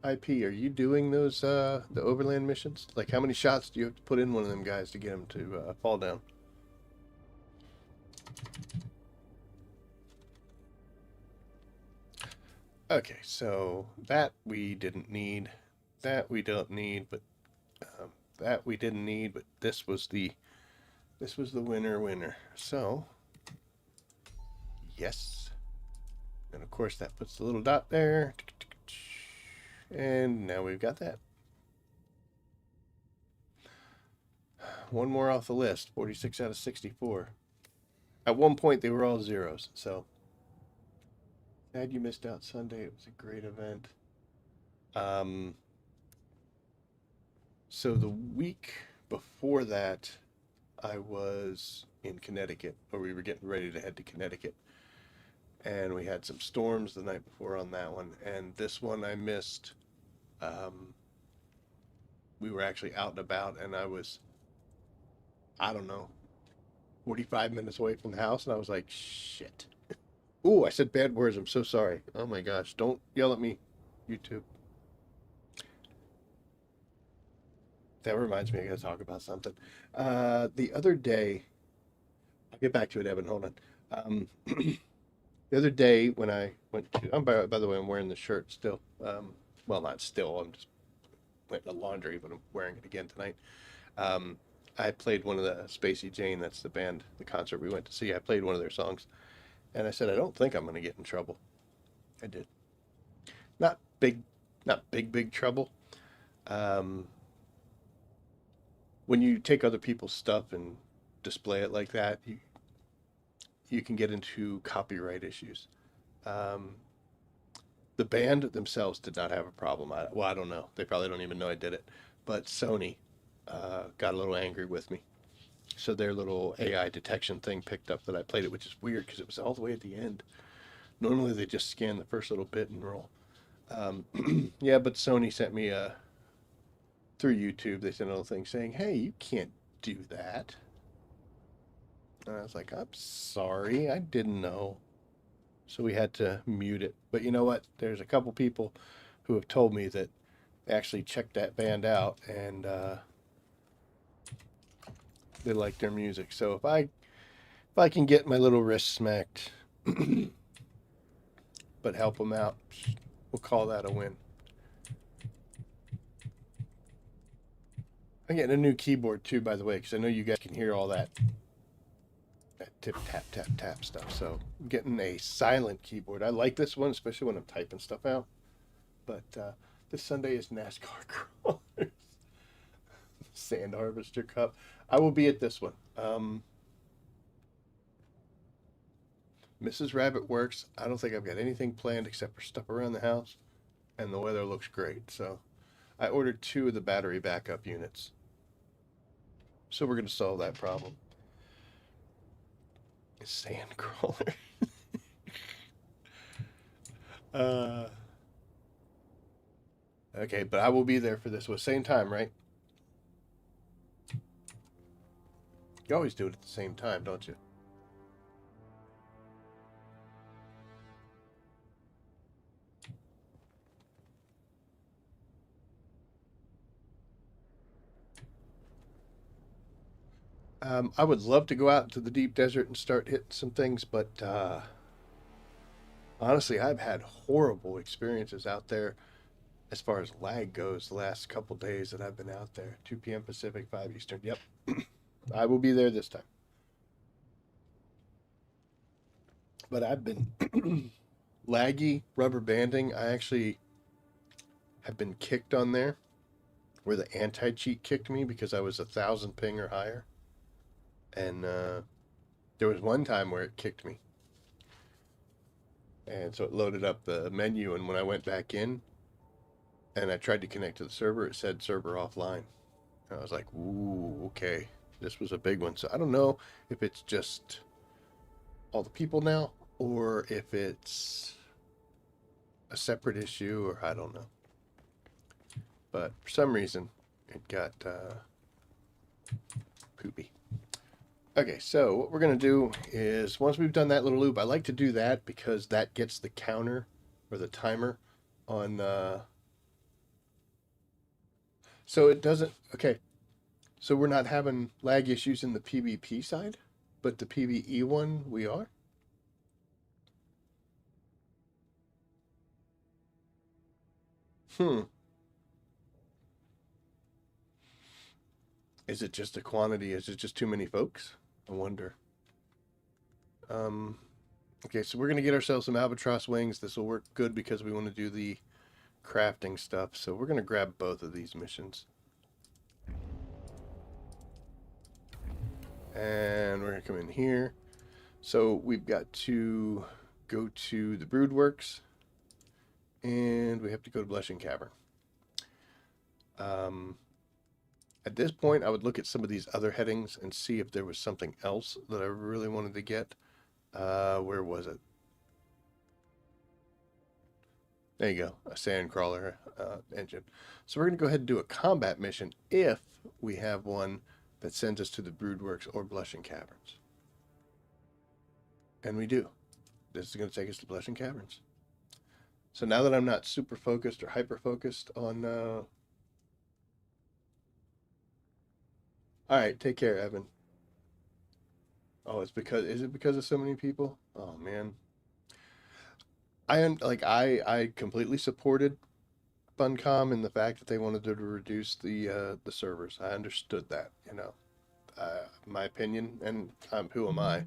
IP? Are you doing those, the overland missions? Like, how many shots do you have to put in one of them guys to get them to fall down? Okay, so that we didn't need, that we don't need, but that we didn't need, but this was the winner. So yes, and of course that puts the little dot there, and now we've got that. One more off the list. 46 out of 64. At one point they were all zeros, so sad you missed out Sunday. It was a great event. So the week before that, I was in Connecticut, or we were getting ready to head to Connecticut. And we had some storms the night before on that one. And this one I missed. We were actually out and about, and I was, I don't know, 45 minutes away from the house, and I was like, shit. Ooh, I said bad words. I'm so sorry. Oh my gosh. Don't yell at me, YouTube. That reminds me, I gotta talk about something. The other day, I'll get back to it, Evan. Hold on. The other day when I went to, by the way, I'm wearing the shirt still. Well, not still. I'm just went to laundry, but I'm wearing it again tonight. I played one of the Spacey Jane. That's the band, the concert we went to see. I played one of their songs. And I said, I don't think I'm going to get in trouble. I did. Not big trouble. When you take other people's stuff and display it like that, you can get into copyright issues. The band themselves did not have a problem. I don't know. They probably don't even know I did it. But Sony got a little angry with me. So their little AI detection thing picked up that I played it, which is weird because it was all the way at the end. Normally they just scan the first little bit and roll. Yeah, but Sony sent me through YouTube, they sent a little thing saying, hey, you can't do that. And I was like, I'm sorry, I didn't know. So we had to mute it. But you know what? There's a couple people who have told me that they actually checked that band out and they like their music. So if I can get my little wrist smacked, but help them out, we'll call that a win. I'm getting a new keyboard too, by the way, because I know you guys can hear all that tip, tap, tap, tap stuff. So I'm getting a silent keyboard. I like this one, especially when I'm typing stuff out. But this Sunday is NASCAR Crawlers. Sand Harvester Cup. I will be at this one. Mrs. Rabbit works. I don't think I've got anything planned except for stuff around the house. And the weather looks great. So I ordered 2 of the battery backup units. So we're going to solve that problem. Sand crawler. Okay, but I will be there for this one. Same time, right? You always do it at the same time, don't you? I would love to go out into the deep desert and start hitting some things, but honestly, I've had horrible experiences out there as far as lag goes the last couple days that I've been out there. 2 p.m. Pacific, 5 Eastern. Yep. I will be there this time. But I've been laggy, rubber banding. I actually have been kicked on there where the anti-cheat kicked me because I was 1,000 ping or higher. And there was one time where it kicked me. And so it loaded up the menu, and when I went back in and I tried to connect to the server, it said server offline. And I was like, ooh, okay. This was a big one. So I don't know if it's just all the people now or if it's a separate issue, or I don't know. But for some reason, it got poopy. Okay, so what we're going to do is, once we've done that little loop, I like to do that because that gets the counter or the timer on, so it doesn't, okay, so we're not having lag issues in the PvP side, but the PvE one we are? Is it just a quantity? Is it just too many folks? I wonder. Okay, so we're going to get ourselves some albatross wings. This will work good because we want to do the crafting stuff. So we're going to grab both of these missions. And we're going to come in here. So we've got to go to the Broodworks. And we have to go to Blushing Cavern. At this point, I would look at some of these other headings and see if there was something else that I really wanted to get. Where was it? There you go, a sandcrawler engine. So we're going to go ahead and do a combat mission if we have one that sends us to the Broodworks or Blushing Caverns. And we do. This is going to take us to Blushing Caverns. So now that I'm not super focused or hyper focused on... All right, take care, Evan. Oh, is it because of so many people? Oh man. I completely supported Funcom in the fact that they wanted to reduce the servers. I understood that, you know. My opinion, and who am I?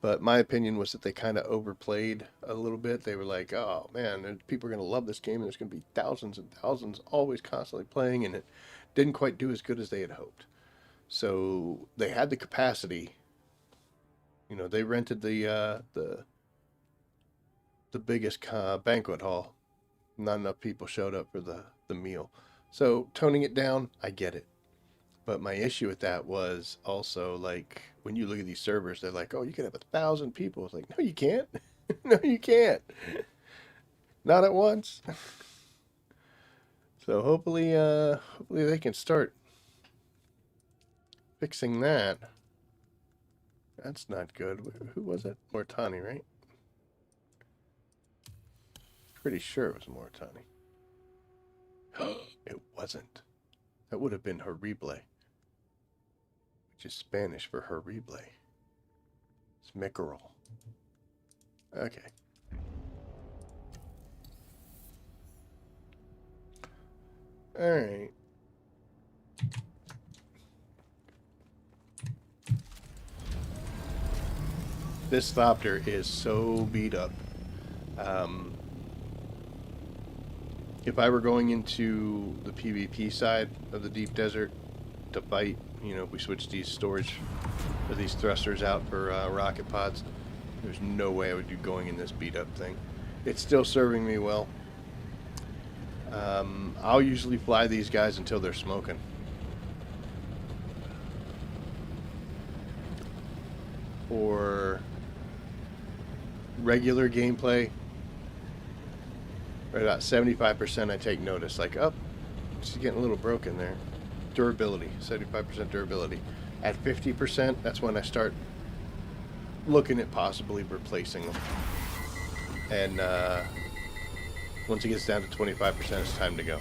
But my opinion was that they kind of overplayed a little bit. They were like, oh man, people are going to love this game, and there's going to be thousands and thousands always constantly playing, and it didn't quite do as good as they had hoped. So they had the capacity You know, they rented the biggest banquet hall. Not enough people showed up for the meal. So toning it down, I get it. But my issue with that was also like when you look at these servers, they're like, oh, you can have 1,000 people. It's like, no, you can't. No, you can't. Not at once. So hopefully they can start fixing that. That's not good. Who was it? Mortani, right? Pretty sure it was Mortani. It wasn't. That would have been Horrible, which is Spanish for horrible. It's Micarol. Okay. Alright. This Thopter is so beat up. If I were going into the PvP side of the deep desert to fight, you know, if we switch these storage or these thrusters out for rocket pods, there's no way I would be going in this beat up thing. It's still serving me well. I'll usually fly these guys until they're smoking. For regular gameplay, right about 75% I take notice. Like, oh, she's getting a little broken there. Durability, 75% durability. At 50%, that's when I start looking at possibly replacing them. And once it gets down to 25%, it's time to go.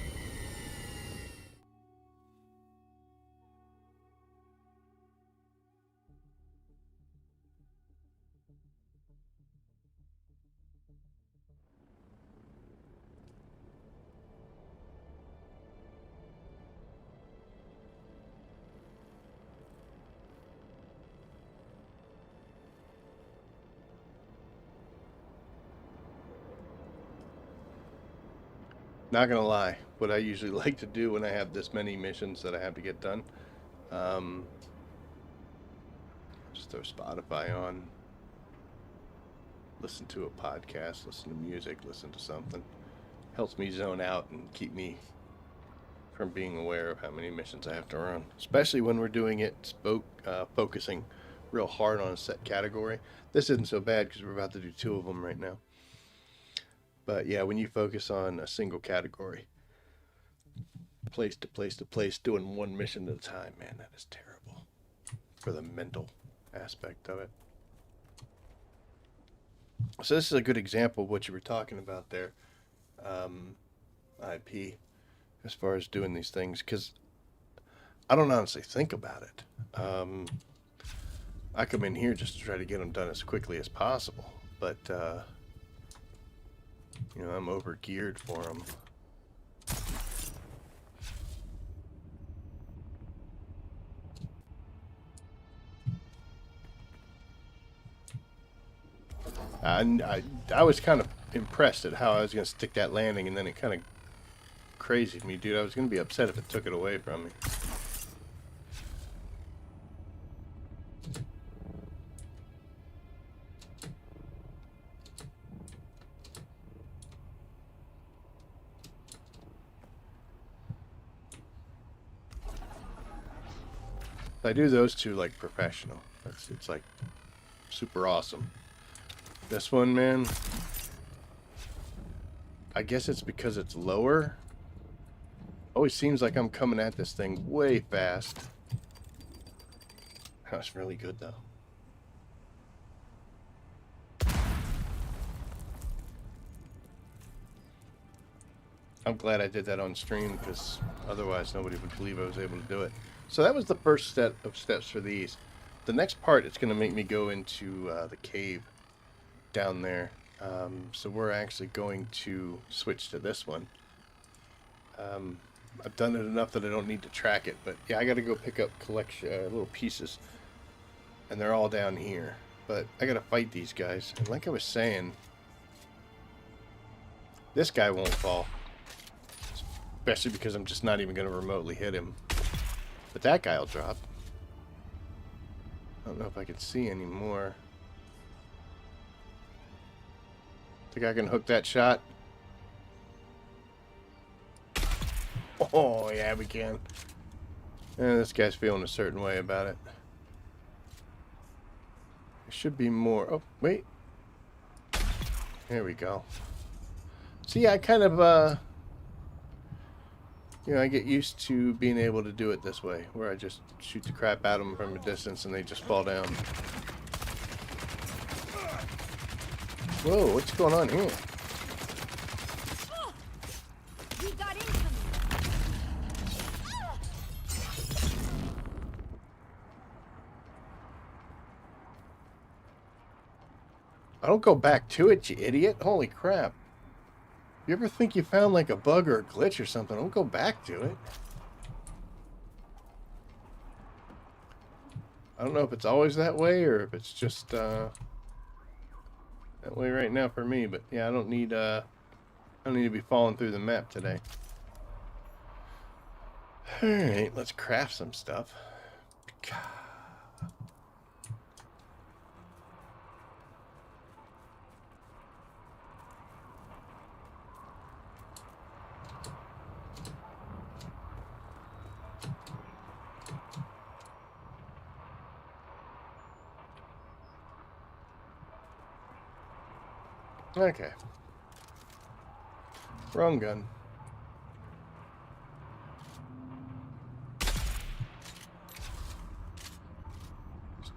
Not gonna lie, what I usually like to do when I have this many missions that I have to get done, just throw Spotify on, listen to a podcast, listen to music, listen to something. Helps me zone out and keep me from being aware of how many missions I have to run. Especially when we're doing it focusing real hard on a set category. This isn't so bad because we're about to do 2 of them right now. But yeah, when you focus on a single category, place to place to place, doing one mission at a time, man, that is terrible for the mental aspect of it. So this is a good example of what you were talking about there, IP, as far as doing these things, because I don't honestly think about it. I come in here just to try to get them done as quickly as possible, but you know, I'm over geared for them. I was kind of impressed at how I was going to stick that landing, and then it kind of crazied me, dude. I was going to be upset if it took it away from me. I do those two like professional. It's like super awesome. This one, man, I guess it's because it's lower. Always seems like I'm coming at this thing way fast. That's really good though. I'm glad I did that on stream because otherwise nobody would believe I was able to do it. So that was the first set of steps for these. The next part, it's going to make me go into the cave down there. So we're actually going to switch to this one. I've done it enough that I don't need to track it, but yeah, I got to go pick up little pieces, and they're all down here. But I got to fight these guys, and like I was saying, this guy won't fall, especially because I'm just not even going to remotely hit him. But that guy will drop. I don't know if I can see anymore. Think I can hook that shot? Oh, yeah, we can. This guy's feeling a certain way about it. There should be more. Oh, wait. There we go. See, I kind of, you know, I get used to being able to do it this way, where I just shoot the crap out of them from a distance and they just fall down. Whoa, what's going on here? We got incoming. I don't go back to it, you idiot. Holy crap. You ever think you found like a bug or a glitch or something? Don't go back to it. I don't know if it's always that way or if it's just that way right now for me, but yeah, I don't need to be falling through the map today. Alright, let's craft some stuff. Okay. Wrong gun. There's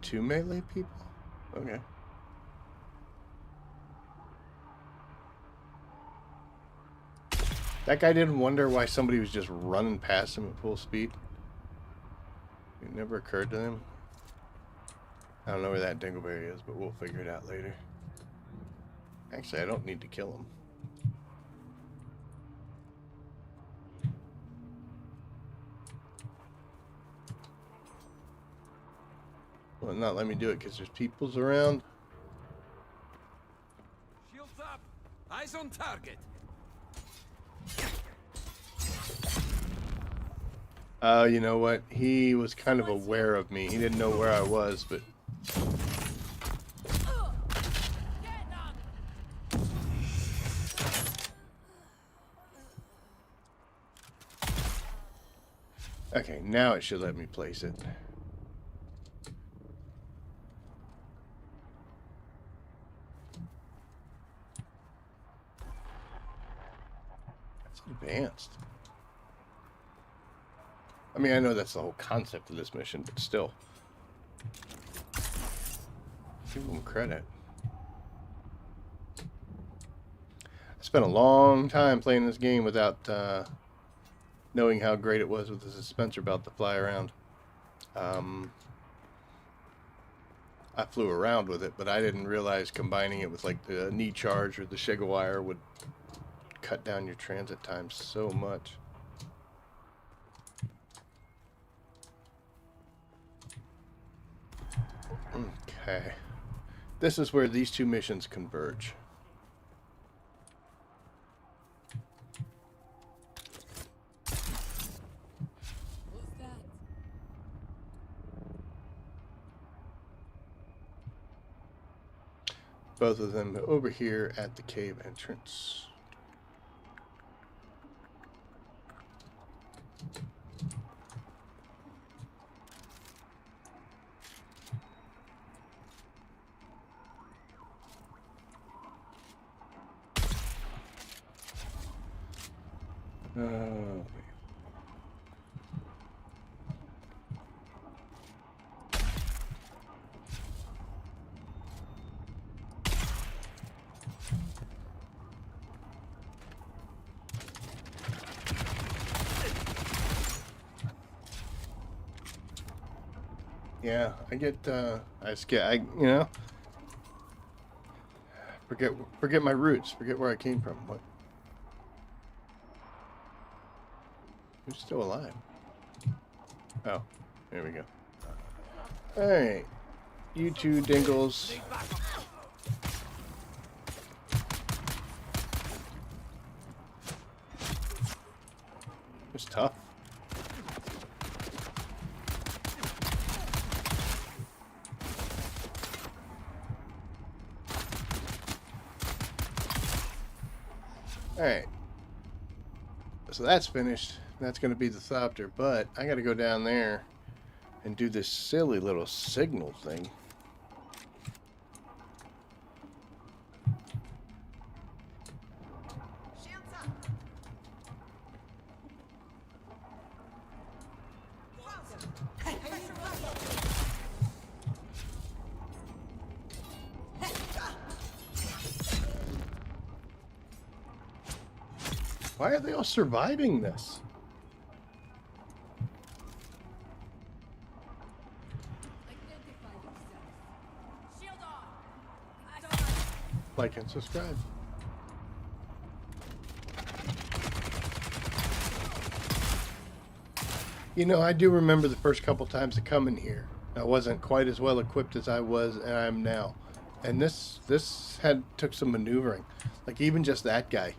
2 melee people? Okay. That guy didn't wonder why somebody was just running past him at full speed. It never occurred to them. I don't know where that dingleberry is, but we'll figure it out later. Actually, I don't need to kill him. Well, not let me do it because there's peoples around. Shields up! Eyes on target! You know what? He was kind of aware of me. He didn't know where I was, but... Okay, now it should let me place it. That's advanced. I mean, I know that's the whole concept of this mission, but still. Give them credit. I spent a long time playing this game without knowing how great it was with the suspensor belt to fly around. I flew around with it, but I didn't realize combining it with like the knee charge or the Shiga wire would cut down your transit time so much. Okay. This is where these 2 missions converge. Both of them over here at the cave entrance. Oh. Yeah, I get, I just get, you know, forget my roots, forget where I came from. What? Who's still alive? Oh, there we go. Alright, you 2 dingles. It's tough. Alright. So that's finished. That's going to be the Thopter, but I got to go down there and do this silly little signal thing. Why are they all surviving this? Like and subscribe. You know, I do remember the first couple times to come in here. I wasn't quite as well equipped as I was and I am now. And this took some maneuvering. Like even just that guy.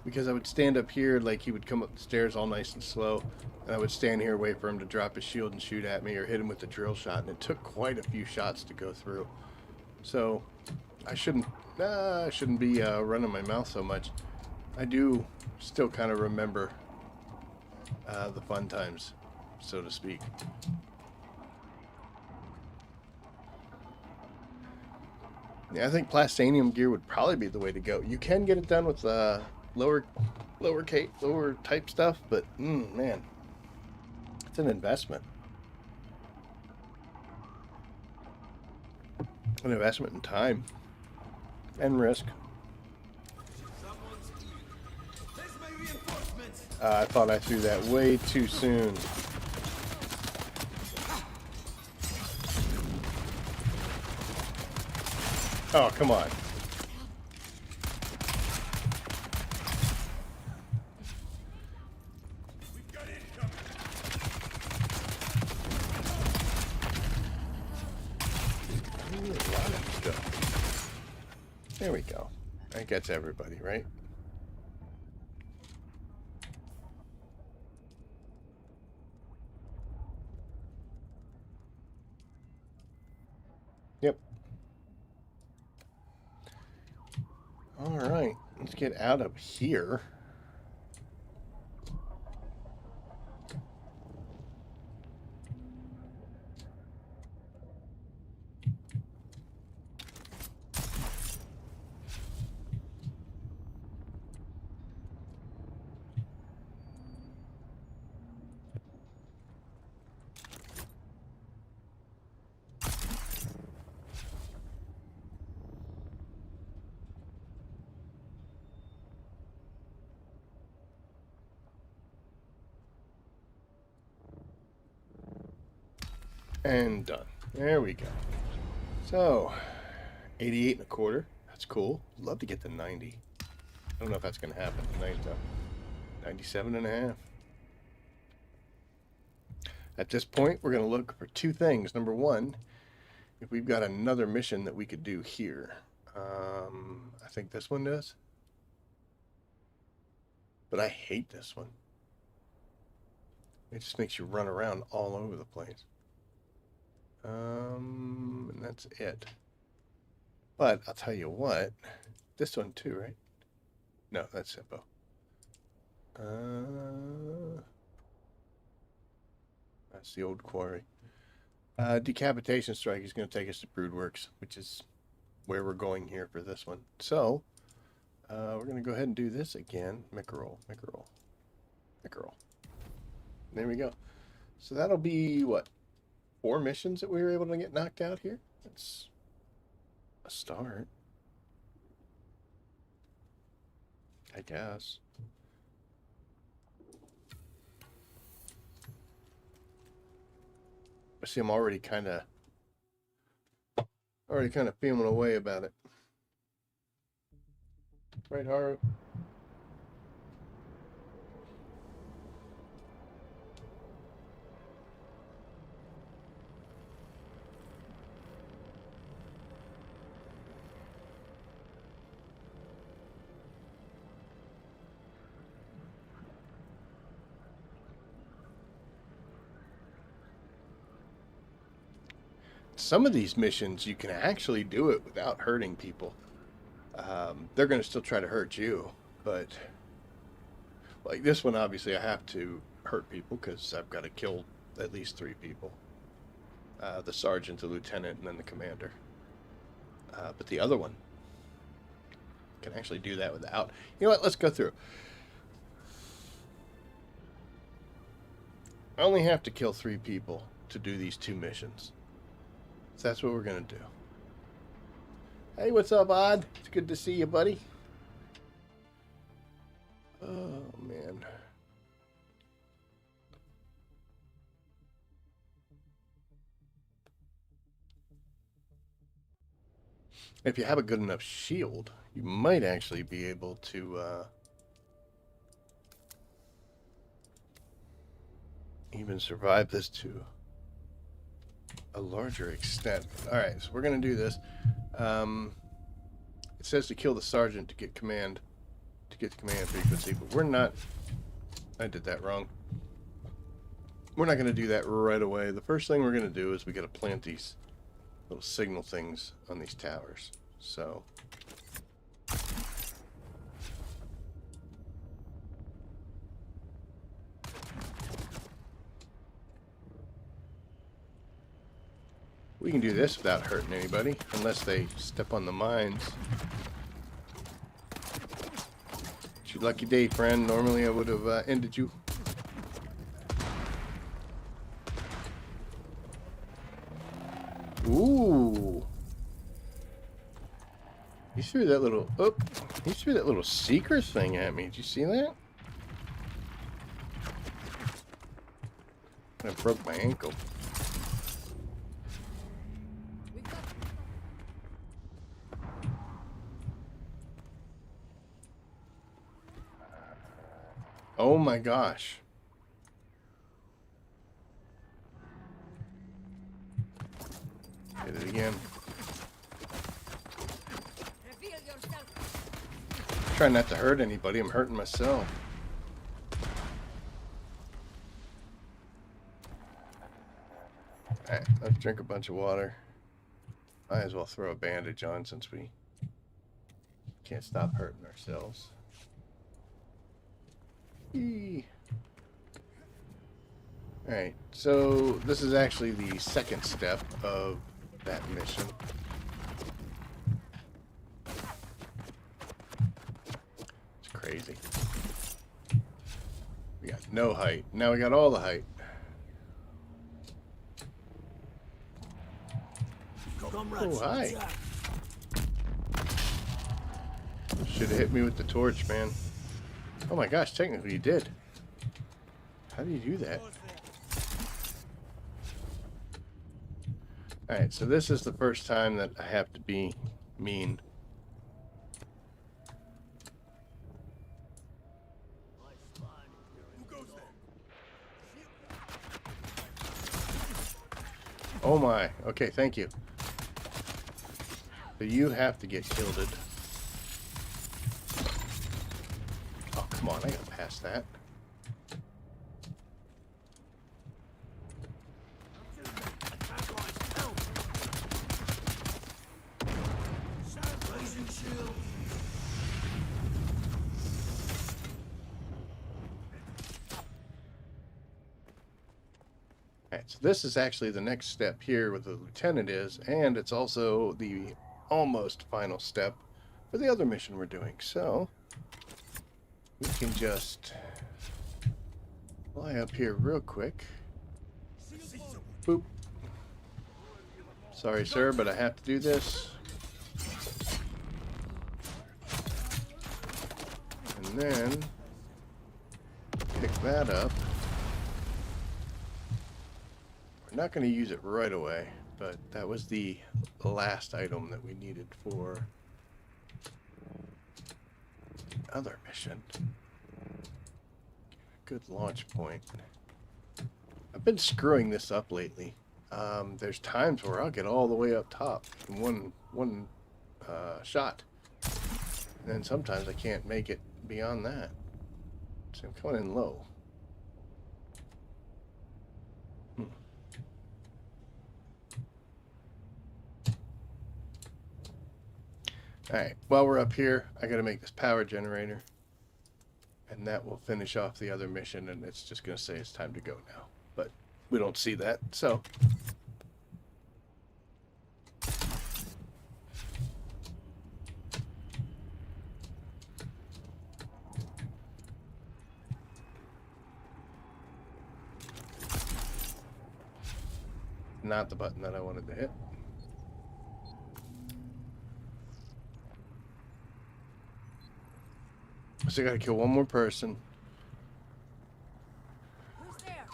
Because I would stand up here, like he would come up the stairs all nice and slow, and I would stand here, wait for him to drop his shield and shoot at me, or hit him with the drill shot, and it took quite a few shots to go through. So, I shouldn't be running my mouth so much. I do still kind of remember the fun times, so to speak. Yeah, I think plastanium gear would probably be the way to go. You can get it done with lower type stuff, but man, it's an investment. An investment in time and risk. I thought I threw that way too soon. Oh, come on. There we go. That gets everybody, right? Yep. All right. Let's get out of here. And done. There we go. So, 88 and a quarter. That's cool. Love to get to 90. I don't know if that's going to happen tonight, though. 97 and a half. At this point, we're going to look for two things. Number one, if we've got another mission that we could do here. I think this one does. But I hate this one. It just makes you run around all over the place. And that's it. But I'll tell you what, this one too, right? No, that's Simpo. That's the old quarry. Decapitation strike is going to take us to Broodworks, which is where we're going here for this one. So, we're going to go ahead and do this again. Mickerel. There we go. So that'll be, what, 4 missions that we were able to get knocked out here? That's a start, I guess. I see I'm already kind of feeling away about it. Right, Haru? Some of these missions, you can actually do it without hurting people. They're going to still try to hurt you, but Like this one, obviously, I have to hurt people because I've got to kill at least 3 people. The sergeant, the lieutenant, and then the commander. But the other one can actually do that without. You know what? Let's go through. I only have to kill 3 people to do these 2 missions. So that's what we're going to do. Hey, what's up, Odd? It's good to see you, buddy. Oh, man. If you have a good enough shield, you might actually be able to even survive this to a larger extent. Alright, so we're going to do this. It says to kill the sergeant to get the command frequency, but we're not... I did that wrong. We're not going to do that right away. The first thing we're going to do is we got to plant these little signal things on these towers. So... we can do this without hurting anybody, unless they step on the mines. It's your lucky day, friend. Normally I would have ended you. Ooh. He threw that little... oh, he threw that little seeker thing at me. Did you see that? I broke my ankle. Oh my gosh. Hit it again. Reveal yourself. Try not to hurt anybody. I'm hurting myself. Alright, let's drink a bunch of water. Might as well throw a bandage on since we can't stop hurting ourselves. Alright, so this is actually the second step of that mission. It's crazy. We got no height. Now we got all the height. Oh, hi. Should have hit me with the torch, man. Oh my gosh, technically you did. How do you do that? Alright, so this is the first time that I have to be mean. Oh my. Okay, thank you. So you have to get shielded. Oh, come on, I gotta pass that. Alright, so this is actually the next step here where the lieutenant is, and it's also the almost final step for the other mission we're doing. So we can just fly up here real quick. Boop. Sorry, sir, but I have to do this. And then pick that up. We're not going to use it right away, but that was the last item that we needed for the other mission. Good launch point. I've been screwing this up lately. There's times where I'll get all the way up top in one shot. And then sometimes I can't make it beyond that. So I'm coming in low. Alright, while we're up here, I gotta make this power generator. And that will finish off the other mission, and it's just going to say it's time to go now. But we don't see that, so... Not the button that I wanted to hit. So I gotta kill one more person. Who's there?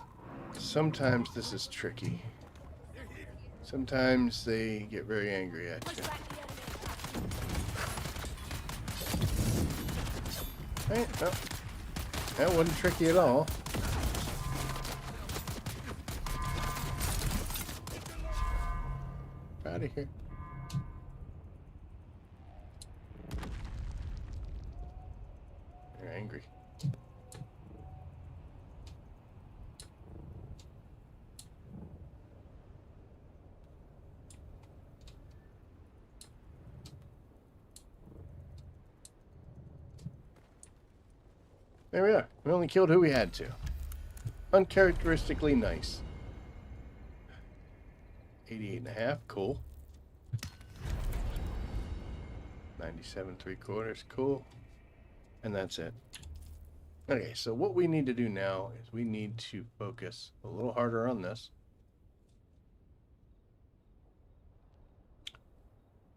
Sometimes this is tricky. Sometimes they get very angry at Push you. back the enemy. Right, no. That wasn't tricky at all. Out of here. You're angry. There we are. We only killed who we had to. Uncharacteristically nice. 88.5, cool. 97 3/4, cool. And that's it. Okay, so what we need to do now is we need to focus a little harder on this.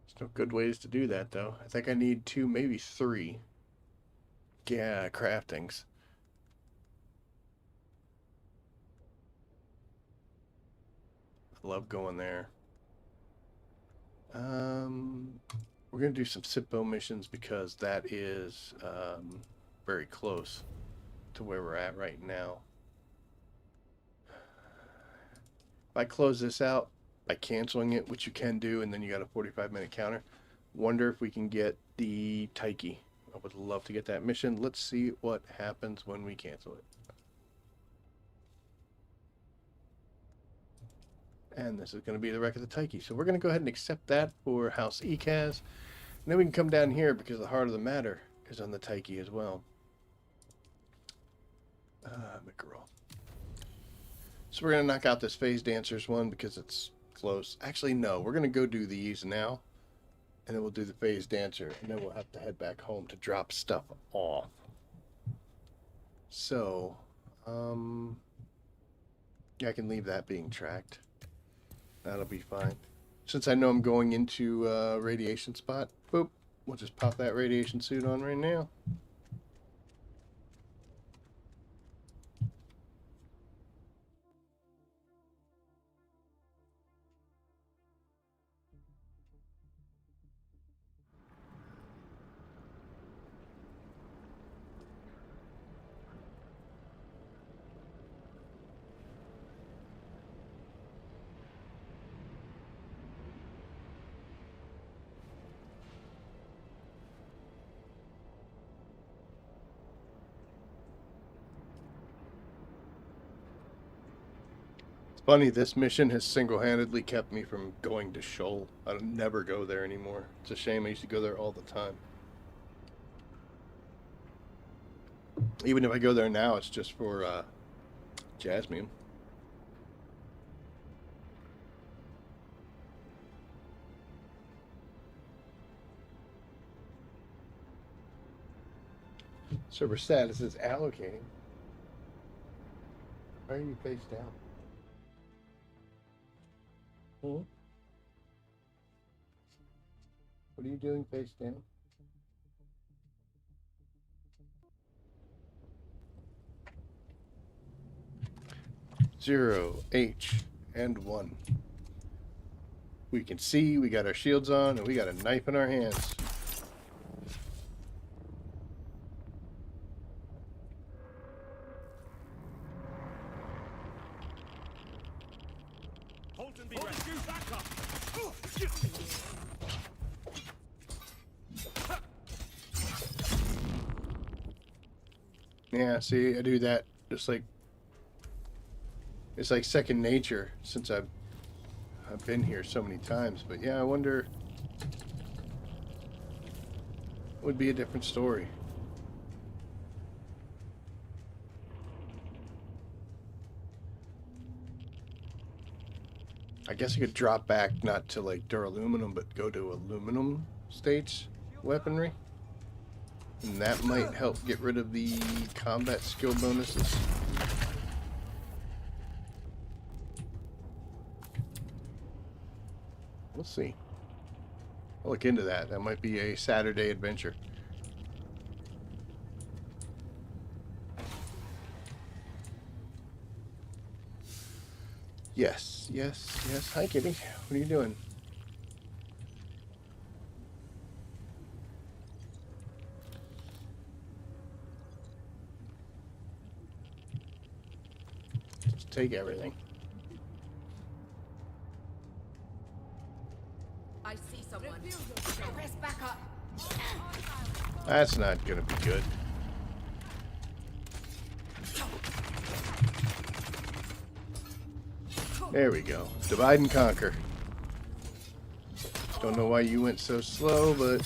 There's no good ways to do that, though. I think I need 2, maybe 3. Yeah, craftings. I love going there. We're going to do some SIPO missions because that is very close to where we're at right now. If I close this out by canceling it, which you can do, and then you got a 45-minute counter, wonder if we can get the Taiki. I would love to get that mission. Let's see what happens when we cancel it. And this is going to be the wreck of the Taiki. So we're going to go ahead and accept that for House ECAS. And then we can come down here because the heart of the matter is on the Taiki as well. McGraw. So we're going to knock out this Phase Dancers one because it's close. Actually, no. We're going to go do these now. And then we'll do the Phase Dancer. And then we'll have to head back home to drop stuff off. So, yeah, I can leave that being tracked. That'll be fine. Since I know I'm going into a radiation spot, boop, we'll just pop that radiation suit on right now. Funny, this mission has single-handedly kept me from going to Shoal. I'll never go there anymore. It's a shame. I used to go there all the time. Even if I go there now, it's just for Jasmine. Server status is allocating. Why are you face down? Hmm? What are you doing face down? Zero, H, and 1. We can see, we got our shields on, and we got a knife in our hands. Horton, be ready. Back up. Yeah, see, I do that just like it's like second nature since I've been here so many times. But yeah, I wonder would be a different story. I guess I could drop back not to like duraluminum, but go to aluminum stage weaponry. And that might help get rid of the combat skill bonuses. We'll see. I'll look into that. That might be a Saturday adventure. Yes, yes, yes. Hi, kitty. What are you doing? Just take everything. I see someone. Press back up. That's not gonna be good. There we go. Divide and conquer. Don't know why you went so slow, but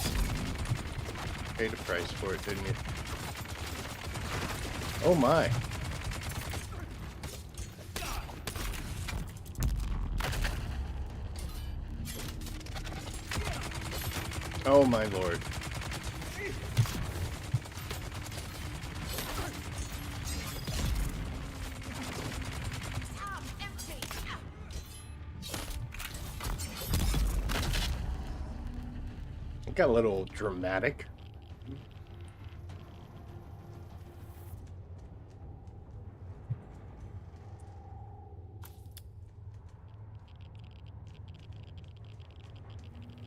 paid a price for it, didn't you? Oh my. Oh my lord. It got a little dramatic.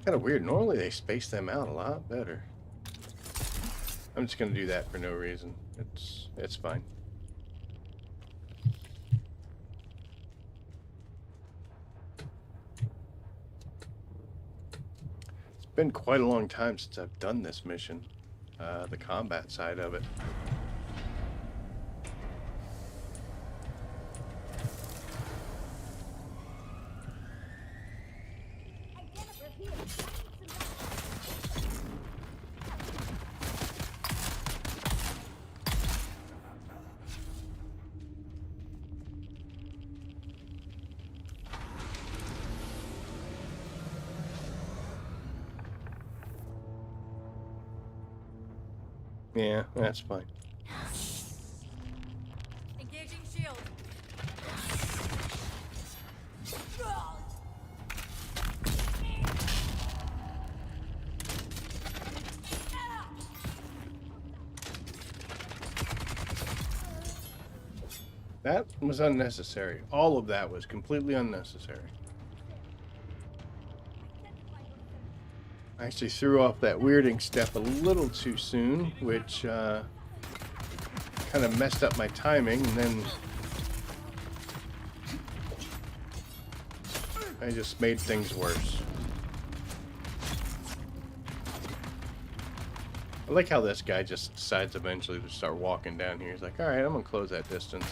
Kind of weird. Normally they space them out a lot better. I'm just gonna do that for no reason. It's fine. It's been quite a long time since I've done this mission, the combat side of it. Yeah, that's fine. Engaging shield. That was unnecessary. All of that was completely unnecessary. I actually threw off that weirding step a little too soon, which kind of messed up my timing, and then I just made things worse. I like how this guy just decides eventually to start walking down here. He's like, alright, I'm gonna close that distance.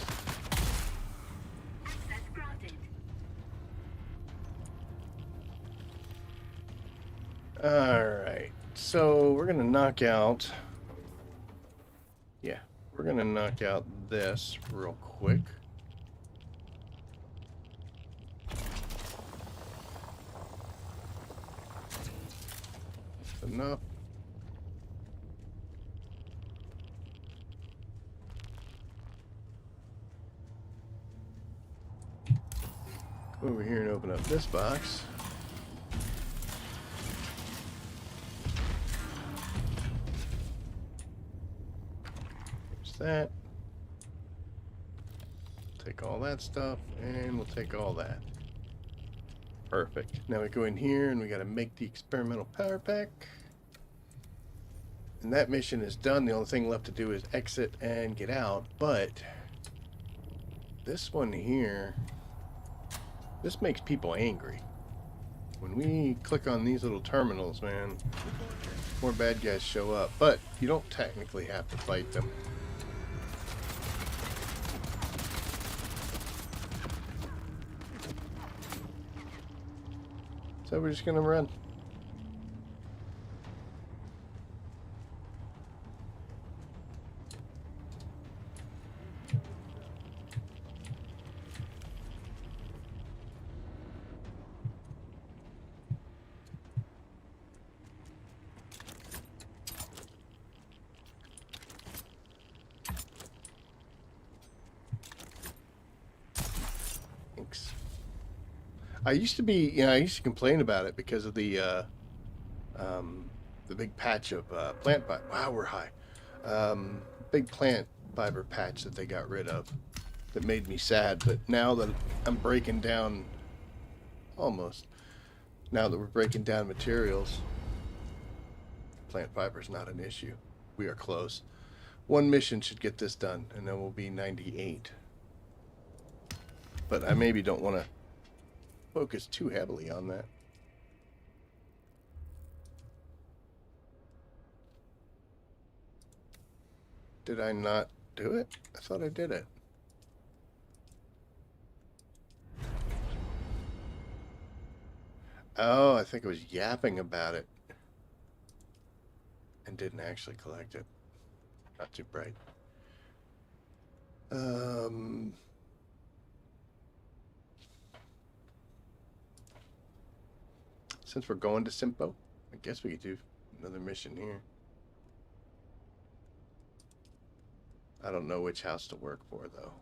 Alright, so we're gonna knock out... Yeah, we're gonna knock out this real quick. That's enough. Go over here and open up this box. That. Take all that stuff, and we'll take all that. Perfect. Now we go in here, and we got to make the experimental power pack. And that mission is done. The only thing left to do is exit and get out. But this one here, this makes people angry. When we click on these little terminals, man, more bad guys show up. But you don't technically have to fight them. So we're just gonna run. I used to be, I used to complain about it because of the big patch of plant fiber. Wow, we're high. Big plant fiber patch that they got rid of that made me sad. But now that I'm breaking down, almost, now that we're breaking down materials, plant fiber is not an issue. We are close. One mission should get this done, and then we'll be 98. But I maybe don't want to focus too heavily on that. Did I not do it? I thought I did it. Oh, I think I was yapping about it and didn't actually collect it. Not too bright. Since we're going to Simpo, I guess we could do another mission here. I don't know which house to work for, though.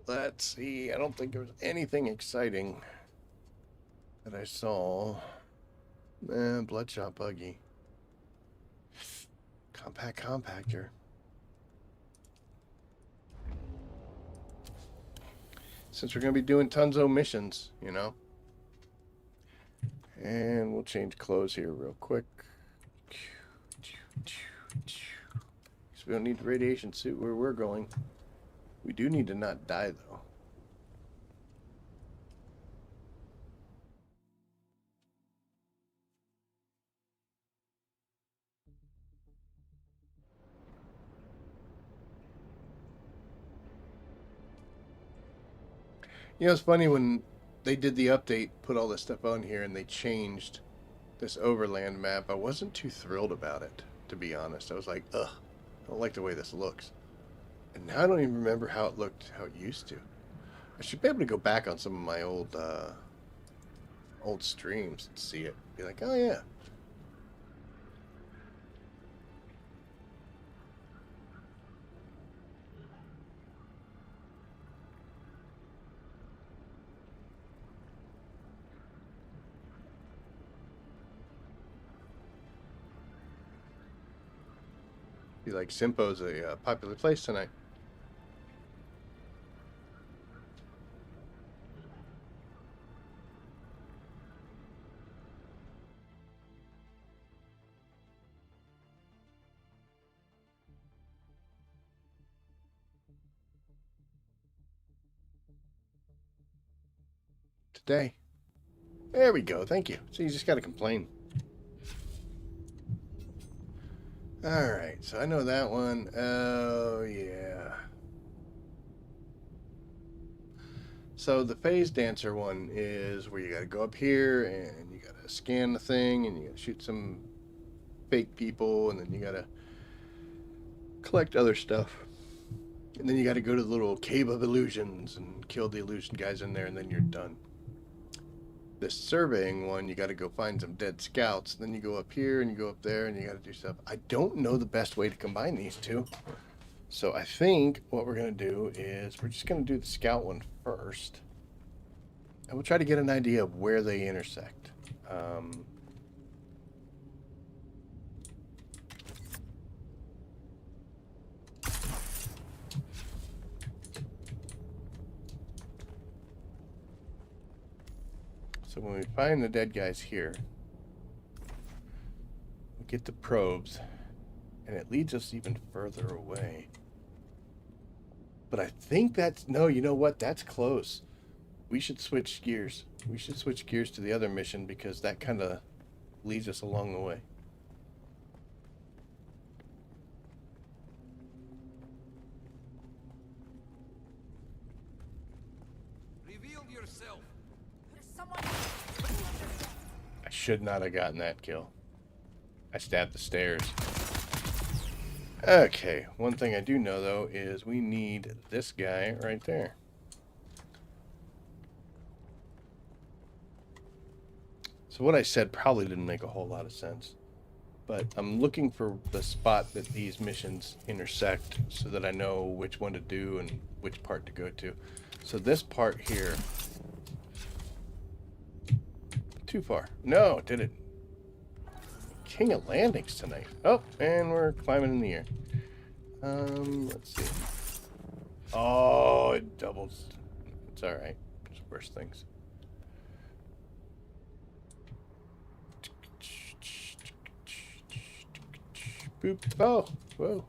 Let's see. I don't think there was anything exciting that I saw. Bloodshot buggy. Compact compactor. Since we're going to be doing tons of missions, you know. And we'll change clothes here real quick. So we don't need the radiation suit where we're going. We do need to not die, though. You know, it's funny when they did the update, put all this stuff on here, and they changed this overland map. I wasn't too thrilled about it, to be honest. I was like, ugh, I don't like the way this looks. And now I don't even remember how it looked, how it used to. I should be able to go back on some of my old streams and see it. Be like, oh yeah. Be like, Simpo's a popular place tonight. Today. There we go. Thank you. So you just got to complain. Alright, so I know that one. Oh, yeah. So the phase dancer one is where you gotta go up here and you gotta scan the thing and you gotta shoot some fake people and then you gotta collect other stuff. And then you gotta go to the little cave of illusions and kill the illusion guys in there and then you're done. This surveying one, you got to go find some dead scouts. Then you go up here and you go up there and you got to do stuff. I don't know the best way to combine these two. So I think what we're going to do is we're just going to do the scout one first. And we'll try to get an idea of where they intersect. So when we find the dead guys here, we get the probes, and it leads us even further away. But I think that's, no, you know what? That's close. We should switch gears. We should switch gears to the other mission because that kind of leads us along the way. Reveal yourself. I should not have gotten that kill. I stabbed the stairs. Okay, one thing I do know though is we need this guy right there. So what I said probably didn't make a whole lot of sense. But I'm looking for the spot that these missions intersect so that I know which one to do and which part to go to. So this part here too far. No, it didn't. King of landings tonight. Oh, and we're climbing in the air. Let's see. Oh, it doubles. It's alright. There's worse things. Boop. Oh, whoa.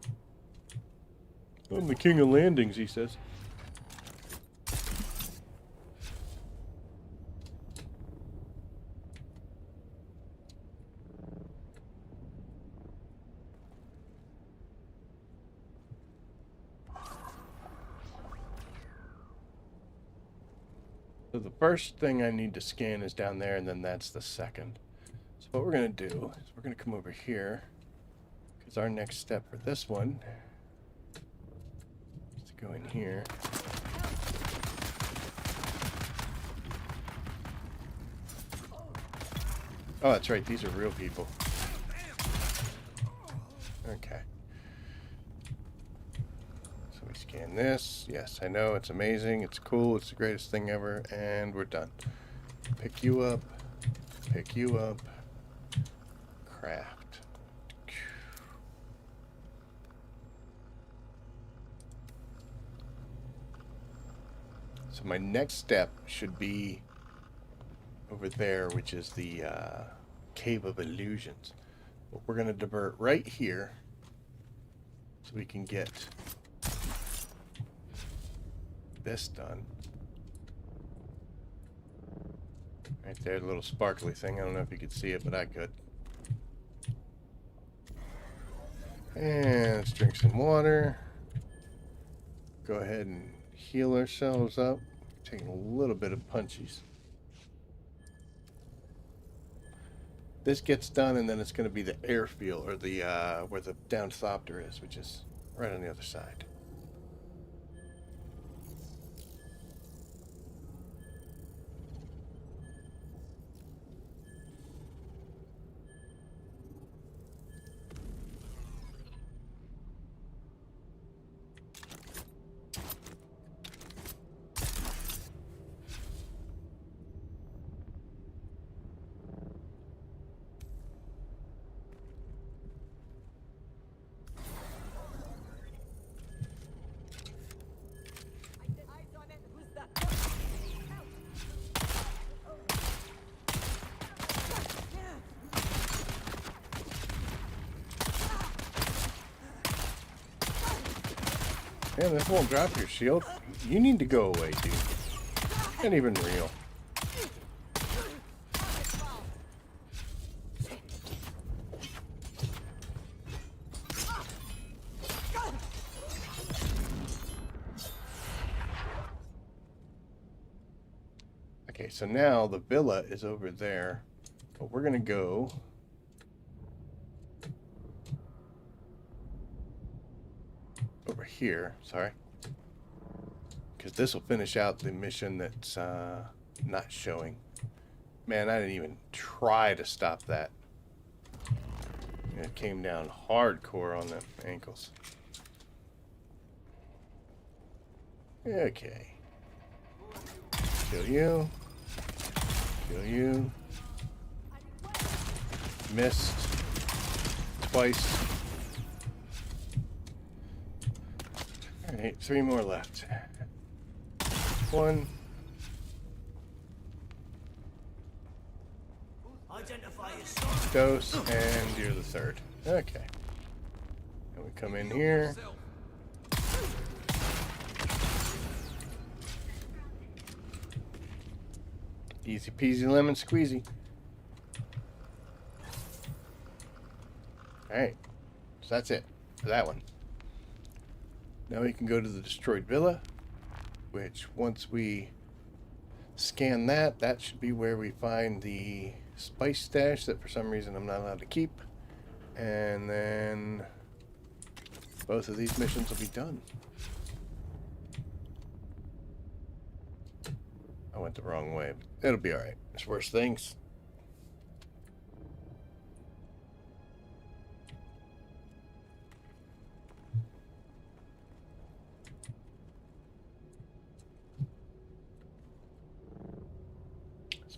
I'm the king of landings, he says. So the first thing I need to scan is down there, and then that's the second. So what we're going to do is we're going to come over here, because our next step for this one is to go in here. Oh, that's right. These are real people. Okay. So we scan this. Yes, I know. It's amazing. It's cool. It's the greatest thing ever. And we're done. Pick you up. Pick you up. Craft. So my next step should be over there, which is the Cave of Illusions. But we're going to divert right here so we can get this done. Right there, the little sparkly thing. I don't know if you could see it, but I could. And let's drink some water. Go ahead and heal ourselves up. Taking a little bit of punchies. This gets done, and then it's going to be the airfield, or the where the down Thopter is, which is right on the other side. Man, this won't drop your shield. You need to go away, dude. Not even real. Okay, so now the villa is over there, but we're gonna go over here, sorry, because this will finish out the mission that's not showing. Man, I didn't even try to stop that. It came down hardcore on the ankles. Okay. Kill you. Kill you. Missed. Twice. Alright, 3 more left. 1. Dose, and you're the 3rd. Okay. And we come in here. Easy peasy lemon squeezy. Alright. So that's it for that one. Now we can go to the destroyed villa, which once we scan that, that should be where we find the spice stash that for some reason I'm not allowed to keep. And then both of these missions will be done. I went the wrong way, but it'll be alright. There's worse things.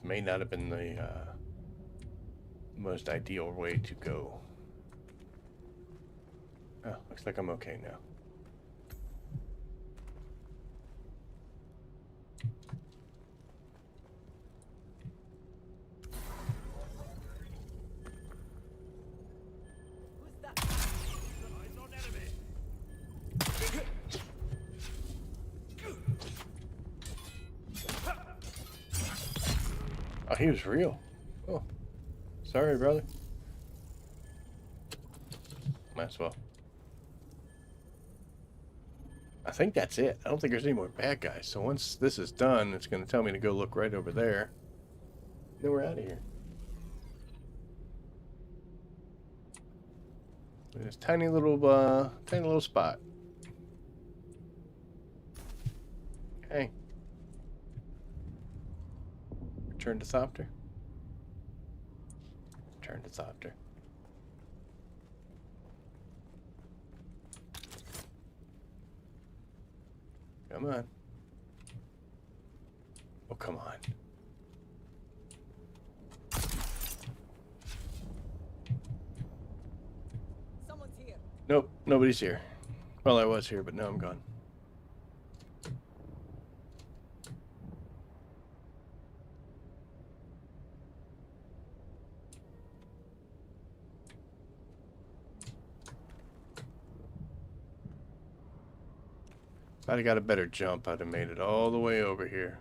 This may not have been the most ideal way to go. Oh, looks like I'm okay now. Oh, he was real. Oh, sorry, brother. Might as well. I think that's it. I don't think there's any more bad guys. So once this is done, it's going to tell me to go look right over there. Then we're out of here. This tiny little spot. Okay. Return to Thopter. Return to Thopter. Come on. Oh, come on. Someone's here. Nope, nobody's here. Well, I was here, but now I'm gone. If I'd have got a better jump, I'd have made it all the way over here.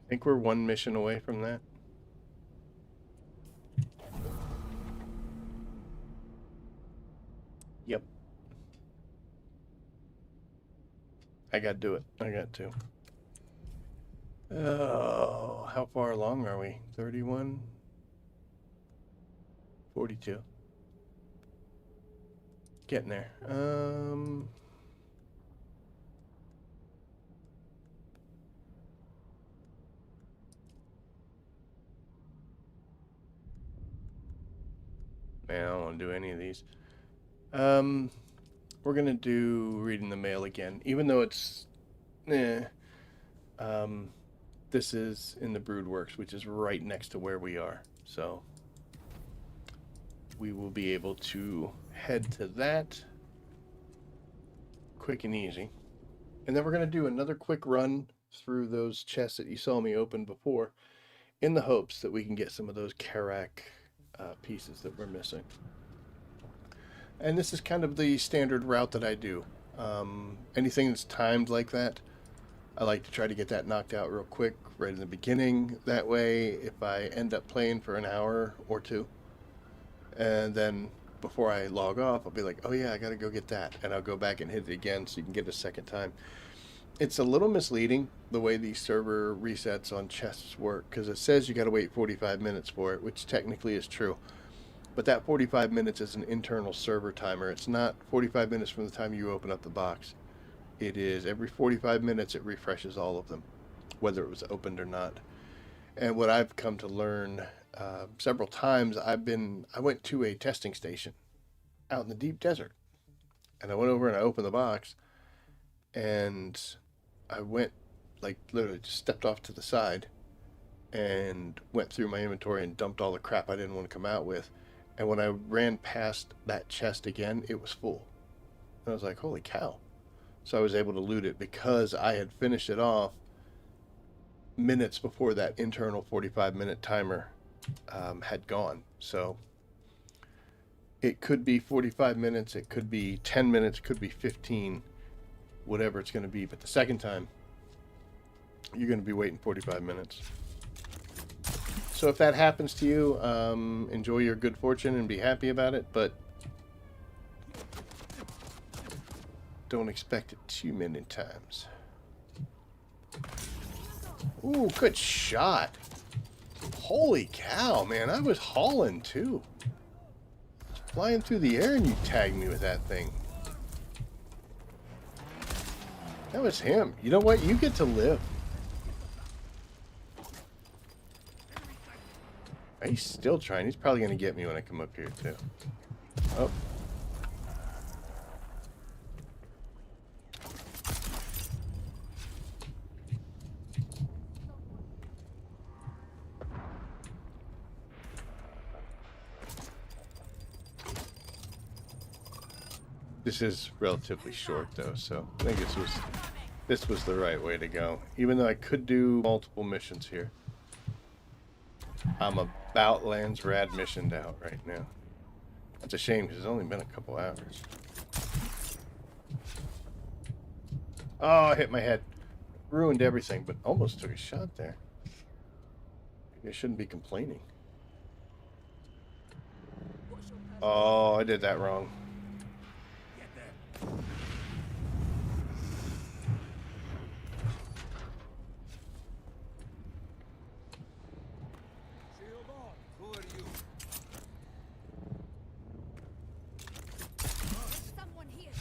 I think we're one mission away from that. Yep. I gotta do it. I got to. Oh, how far along are we? 31? 42. Getting there. Man, I don't want to do any of these. We're gonna do reading the mail again, even though it's, this is in the Broodworks, which is right next to where we are. So we will be able to head to that quick and easy. And then we're gonna do another quick run through those chests that you saw me open before, in the hopes that we can get some of those Karak pieces that we're missing. And this is kind of the standard route that I do. Anything that's timed like that, I like to try to get that knocked out real quick, right in the beginning. That way, if I end up playing for an hour or two, and then before I log off, I'll be like, oh yeah, I gotta go get that. And I'll go back and hit it again so you can get it a second time. It's a little misleading, the way these server resets on chests work, because it says you gotta wait 45 minutes for it, which technically is true. But that 45 minutes is an internal server timer. It's not 45 minutes from the time you open up the box. It is every 45 minutes it refreshes all of them, whether it was opened or not. And what I've come to learn several times, I went to a testing station out in the deep desert. And I went over and I opened the box, and I went, like, literally just stepped off to the side and went through my inventory and dumped all the crap I didn't want to come out with. And when I ran past that chest again, it was full. And I was like, holy cow. So I was able to loot it because I had finished it off minutes before that internal 45-minute timer had gone. So it could be 45 minutes, it could be 10 minutes, it could be 15, whatever it's going to be. But the second time, you're going to be waiting 45 minutes. So if that happens to you, enjoy your good fortune and be happy about it, but don't expect it too many times. Ooh, good shot. Holy cow, man. I was hauling too. I was flying through the air and you tagged me with that thing. That was him. You know what? You get to live. He's still trying. He's probably going to get me when I come up here, too. Oh. This is relatively short, though, so I think this was the right way to go. Even though I could do multiple missions here. I'm about Landsraad missioned out right now. That's a shame because it's only been a couple hours. Oh, I hit my head. Ruined everything, but almost took a shot there. Maybe I shouldn't be complaining. Oh, I did that wrong. Who are you? Someone here.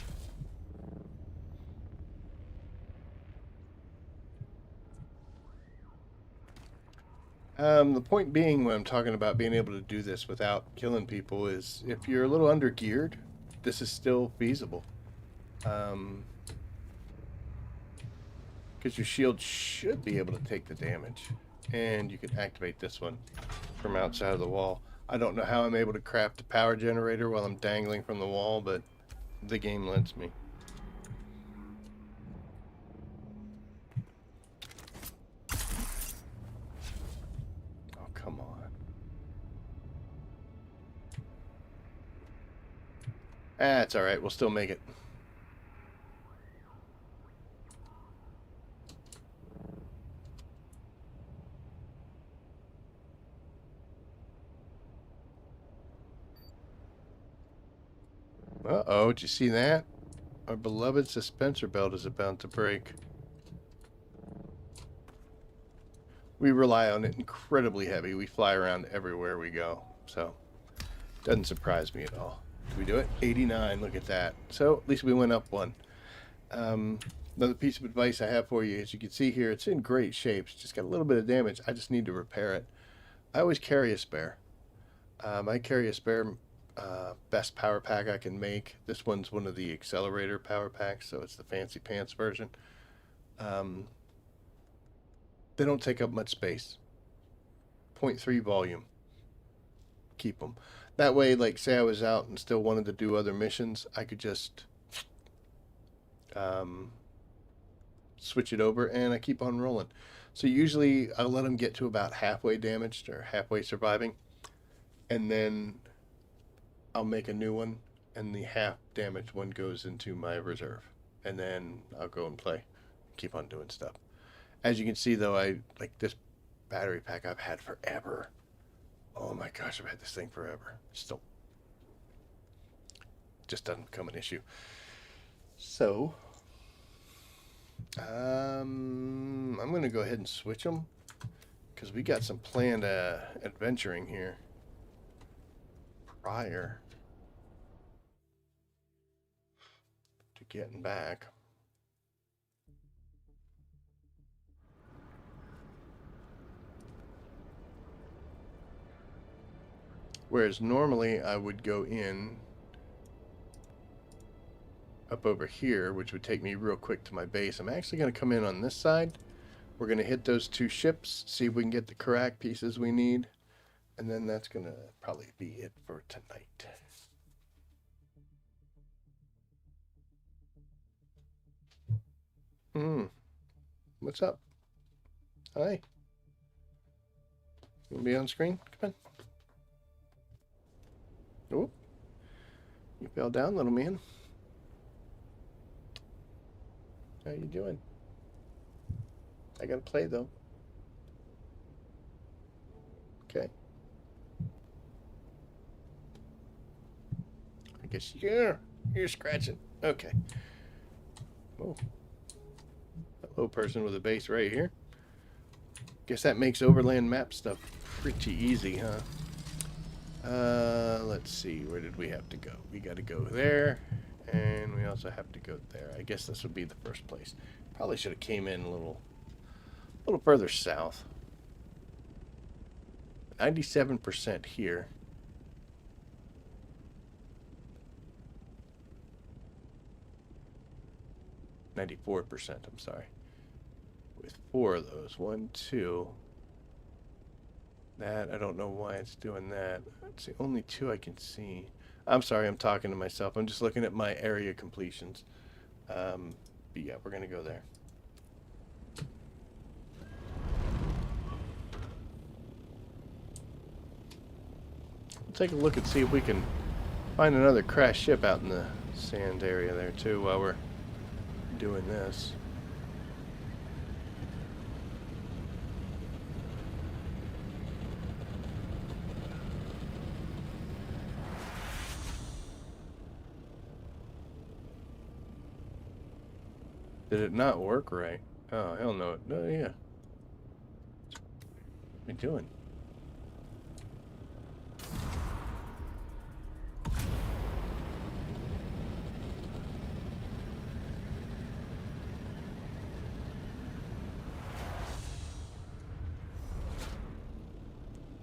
The point being when I'm talking about being able to do this without killing people is if you're a little under geared, this is still feasible. Because your shield should be able to take the damage. And you can activate this one from outside of the wall. I don't know how I'm able to craft a power generator while I'm dangling from the wall, but the game lets me. Oh, come on. Ah, it's alright. We'll still make it. Uh-oh, did you see that? Our beloved suspensor belt is about to break. We rely on it incredibly heavy. We fly around everywhere we go, so doesn't surprise me at all. Did we do it? 89, look at that. So at least we went up one. Another piece of advice I have for you, as you can see here, it's in great shape. It's just got a little bit of damage. I just need to repair it. I always carry a spare. I carry a spare best power pack I can make. This one's one of the accelerator power packs, so it's the fancy pants version. They don't take up much space. 0.3 volume. Keep them. That way, like, say I was out and still wanted to do other missions, I could just switch it over and I keep on rolling. So usually I'll let them get to about halfway damaged or halfway surviving, and then I'll make a new one, and the half damaged one goes into my reserve, and then I'll go and play, keep on doing stuff. As you can see, though, I like this battery pack I've had forever. Oh my gosh, I've had this thing forever. Still, just doesn't become an issue. So, I'm gonna go ahead and switch them because we got some planned adventuring here prior to getting back. Whereas normally I would go in up over here, which would take me real quick to my base. I'm actually going to come in on this side. We're going to hit those two ships, see if we can get the Karak pieces we need, and then that's going to probably be it for tonight. What's up? Hi. You want to be on screen? Come on. Oh, you fell down, little man. How you doing? I gotta play, though. Okay. I guess you're scratching. Okay. Oh. Hello, person with a base right here. Guess that makes overland map stuff pretty easy, huh? Let's see, where did we have to go? We got to go there, and we also have to go there. I guess this would be the first place. Probably should have came in a little further south. 97% here. %, I'm sorry. With 4 of those. 1, 2. That, I don't know why it's doing that. It's the only 2 I can see. I'm sorry, I'm talking to myself. I'm just looking at my area completions. But yeah, we're going to go there. We'll take a look and see if we can find another crashed ship out in the sand area there too while we're doing this. Did it not work right? Oh, hell no. No, yeah. What are we doing?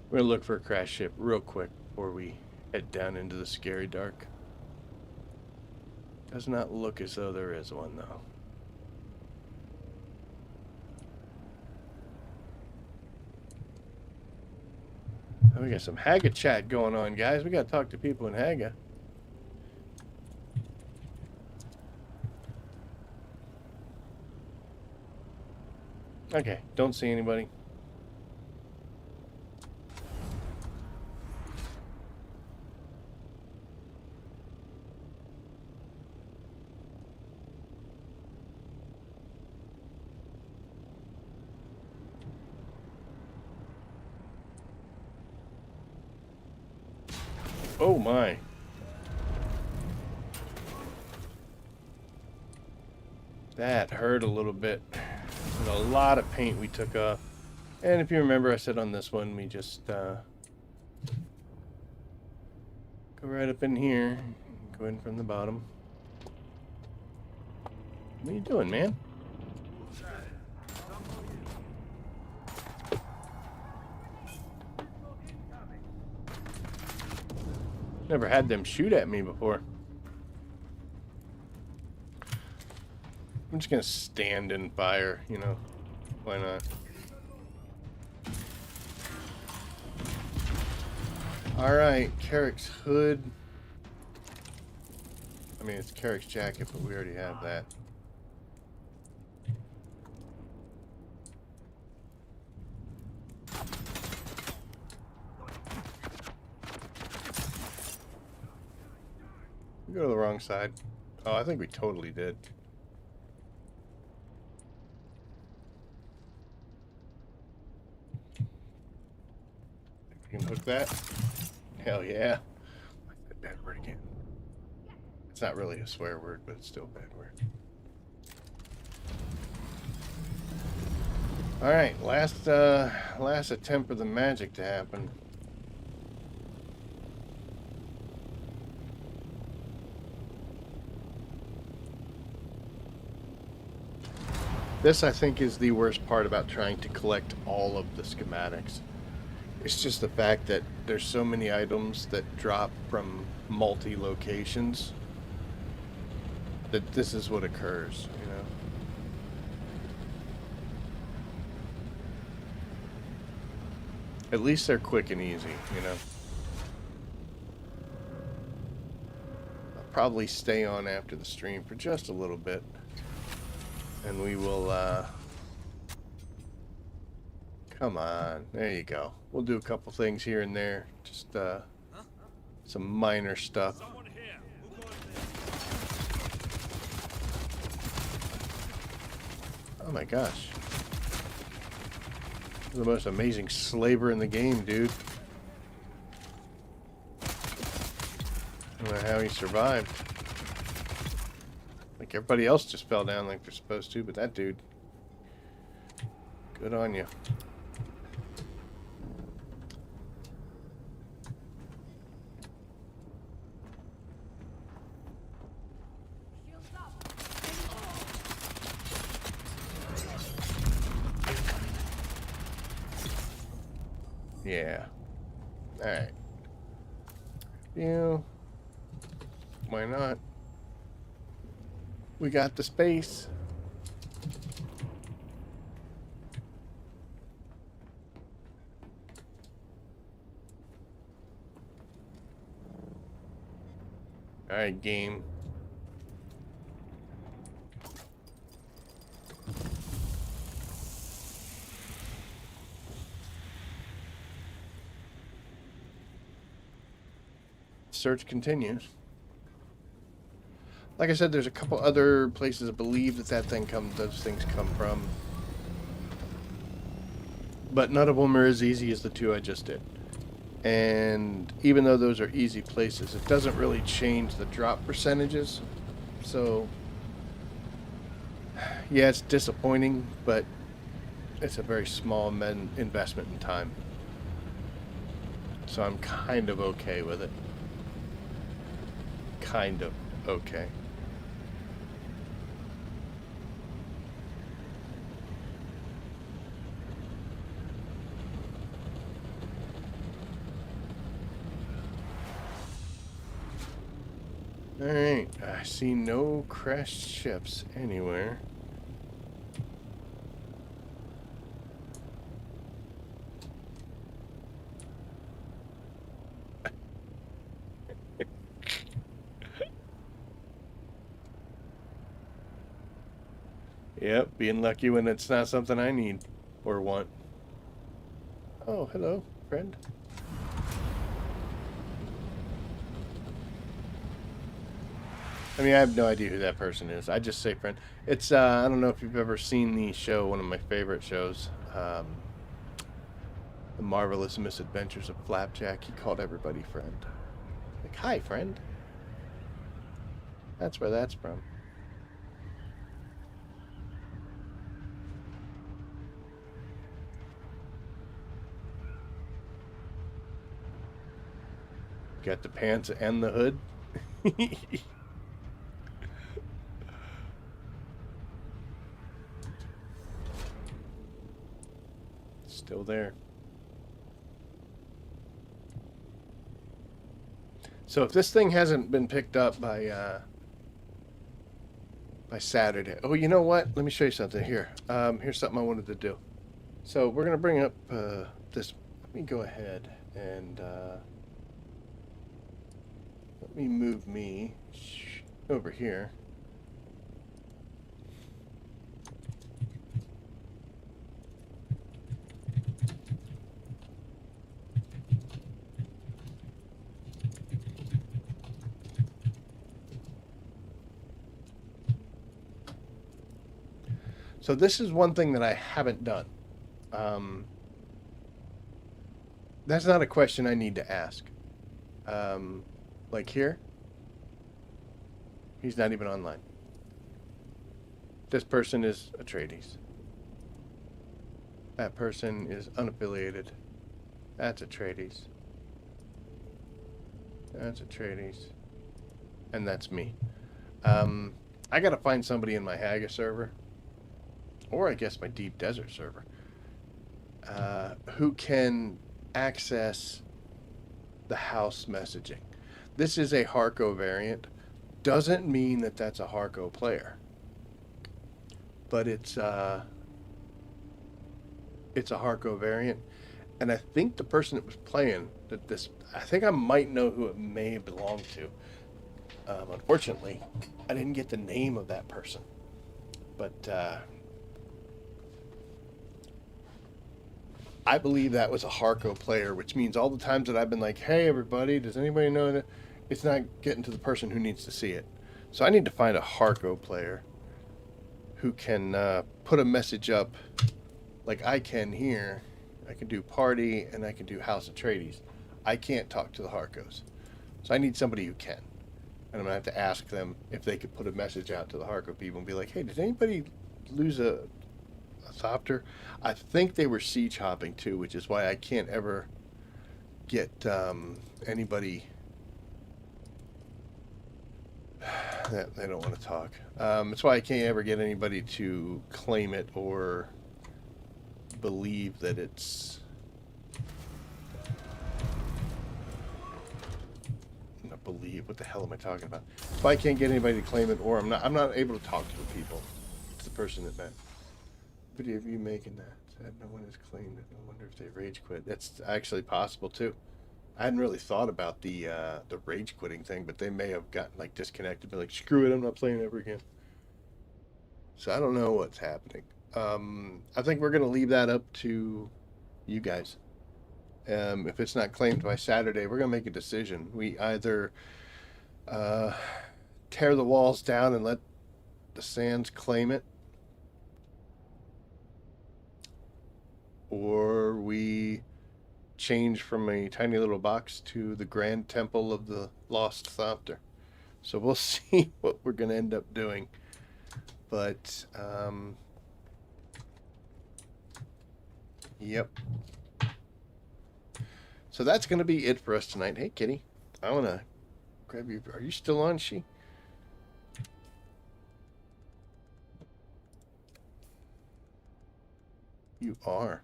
We're gonna look for a crash ship real quick before we head down into the scary dark. Does not look as though there is one though. Oh, we got some Haga chat going on, guys. We gotta talk to people in Haga. Okay, don't see anybody. Oh my. That hurt a little bit. There's a lot of paint we took off. And if you remember, I said on this one, we just go right up in here. Go in from the bottom. What are you doing, man? Never had them shoot at me before. I'm just gonna stand and fire, you know. Why not? Alright, Carrick's hood. I mean, it's Carrick's jacket, but we already have that. We go to the wrong side. Oh, I think we totally did. We can hook that. Hell yeah. Like that bad word again. It's not really a swear word, but it's still a bad word. Alright, last attempt for the magic to happen. This, I think, is the worst part about trying to collect all of the schematics. It's just the fact that there's so many items that drop from multi-locations that this is what occurs, you know? At least they're quick and easy, you know? I'll probably stay on after the stream for just a little bit. And we will, come on, there you go. We'll do a couple things here and there, just, some minor stuff. Oh my gosh. The most amazing slaver in the game, dude. I don't know how he survived. Like everybody else just fell down like they're supposed to, but that dude, good on you. Yeah. Alright. Yeah. Why not? We got the space. Alright, game. Search continues. Like I said, there's a couple other places I believe those things come from. But none of them are as easy as the two I just did. And even though those are easy places, it doesn't really change the drop percentages. So, yeah, it's disappointing, but it's a very small investment in time. So I'm kind of okay with it. Kind of okay. Alright, I see no crashed ships anywhere. Yep, being lucky when it's not something I need or want. Oh, hello, friend. I mean, I have no idea who that person is. I just say friend. It's, I don't know if you've ever seen the show, one of my favorite shows, The Marvelous Misadventures of Flapjack. He called everybody friend. Like, hi, friend. That's where that's from. Got the pants and the hood. Still there. So if this thing hasn't been picked up by Saturday. Oh, you know what? Let me show you something here. Here's something I wanted to do. So we're gonna bring up this. Let me go ahead and let me move me over here. So this is one thing that I haven't done. That's not a question I need to ask. Like here, he's not even online. This person is Atreides. That person is unaffiliated. That's Atreides. That's Atreides. And that's me. I gotta find somebody in my Haga server, or I guess my Deep Desert server, who can access the house messaging. This is a Harco variant. Doesn't mean that that's a Harco player, but it's a Harco variant. And I think the person that was playing I think I might know who it may belong to. Unfortunately, I didn't get the name of that person, but I believe that was a Harco player, which means all the times that I've been like, hey, everybody, does anybody know that? It's not getting to the person who needs to see it. So I need to find a Harco player who can put a message up like I can here. I can do party and I can do House Atreides. I can't talk to the Harcos. So I need somebody who can. And I'm going to have to ask them if they could put a message out to the Harco people and be like, hey, did anybody lose a Thopter? I think they were siege hopping too, which is why I can't ever get anybody that they don't want to talk. That's why I can't ever get anybody to claim it or believe that it's believe. What the hell am I talking about? If I can't get anybody to claim it, or I'm not able to talk to the people. It's the person that meant. Video of you making that. Said no one has claimed it. I wonder if they rage quit. That's actually possible too. I hadn't really thought about the rage quitting thing, but they may have gotten like disconnected, be like, screw it, I'm not playing ever again. So I don't know what's happening. I think we're gonna leave that up to you guys. If it's not claimed by Saturday, we're gonna make a decision. We either tear the walls down and let the Sands claim it, or we change from a tiny little box to the grand temple of the lost Thopter. So we'll see what we're going to end up doing. But, yep. So that's going to be it for us tonight. Hey, kitty. I want to grab you. Are you still on, she? You are.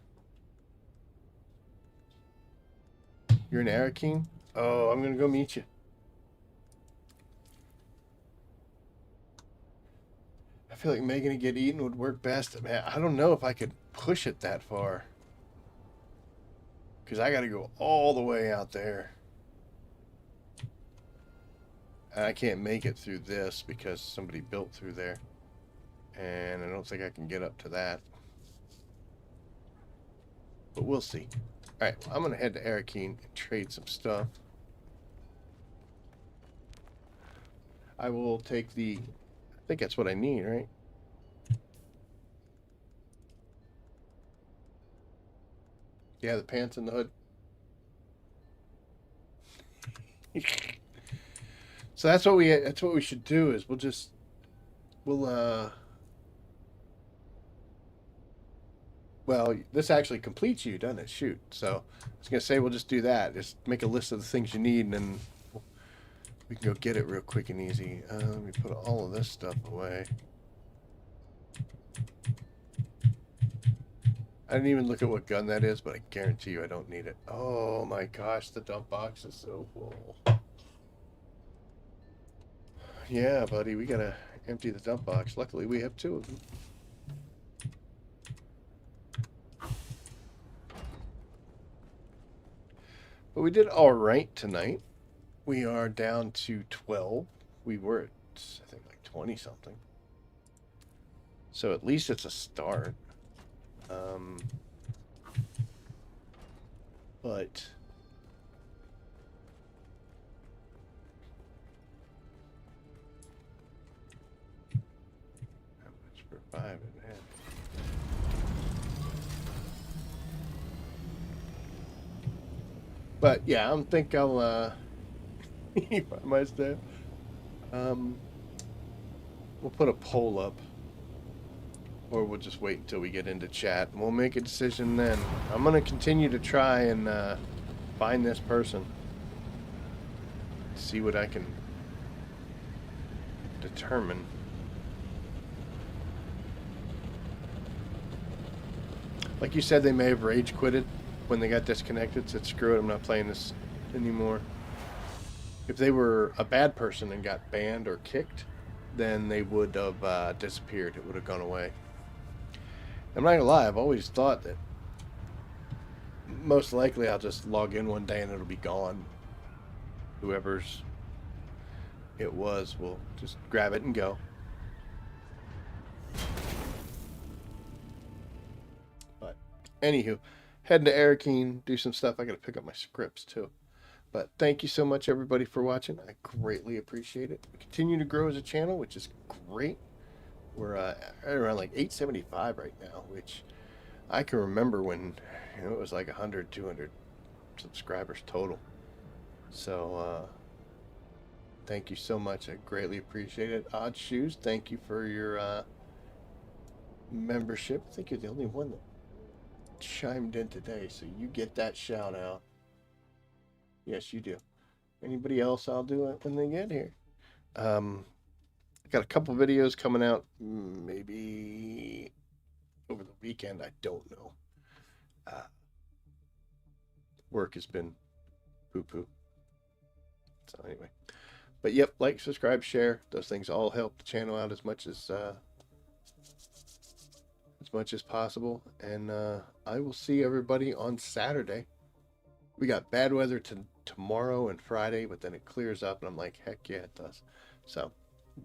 You're an Arakeen? Oh, I'm going to go meet you. I feel like making it get eaten would work best. Man, I don't know if I could push it that far. Because I got to go all the way out there. And I can't make it through this because somebody built through there. And I don't think I can get up to that. But we'll see. Alright, well, I'm going to head to Arakeen and trade some stuff. I will take the... I think that's what I need, right? Yeah, the pants and the hood. So that's what we should do is well, this actually completes you, doesn't it? Shoot. So I was going to say we'll just do that. Just make a list of the things you need, and then we can go get it real quick and easy. Let me put all of this stuff away. I didn't even look at what gun that is, but I guarantee you I don't need it. Oh my gosh, the dump box is so full. Yeah, buddy, we got to empty the dump box. Luckily, we have 2 of them. But we did all right tonight. We are down to 12. We were at, I think, like 20 something. So at least it's a start. But how much for 5 and a half? But yeah, I think I'll find my stuff. We'll put a poll up, or we'll just wait until we get into chat, and we'll make a decision then. I'm gonna continue to try and find this person, see what I can determine. Like you said, they may have rage quitted when they got disconnected, said screw it, I'm not playing this anymore. If they were a bad person and got banned or kicked, then they would have disappeared. It would have gone away. I'm not gonna lie, I've always thought that most likely I'll just log in one day and it'll be gone. Whoever's it was will just grab it and go. But anywho, heading to Arakeen, do some stuff. I gotta pick up my scripts too. But thank you so much, everybody, for watching. I greatly appreciate it. We continue to grow as a channel, which is great. We're around like 875 right now, which I can remember when it was like 100, 200 subscribers total. So thank you so much. I greatly appreciate it. Odd Shoes, thank you for your membership. I think you're the only one that chimed in today, so you get that shout out. Yes, you do. Anybody else, I'll do it when they get here. Got a couple videos coming out maybe over the weekend. I don't know. Work has been poo-poo. So anyway, but yep, like, subscribe, share. Those things all help the channel out as much as possible. And I will see everybody on Saturday. We got bad weather tomorrow and Friday, but then it clears up, and I'm like, heck yeah, it does. So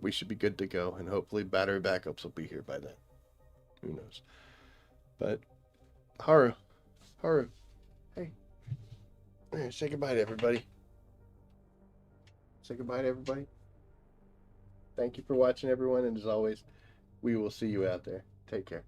we should be good to go, and hopefully battery backups will be here by then. Who knows? But Haru, hey, say goodbye to everybody. Say goodbye to everybody. Thank you for watching, everyone, and as always, we will see you out there. Take care.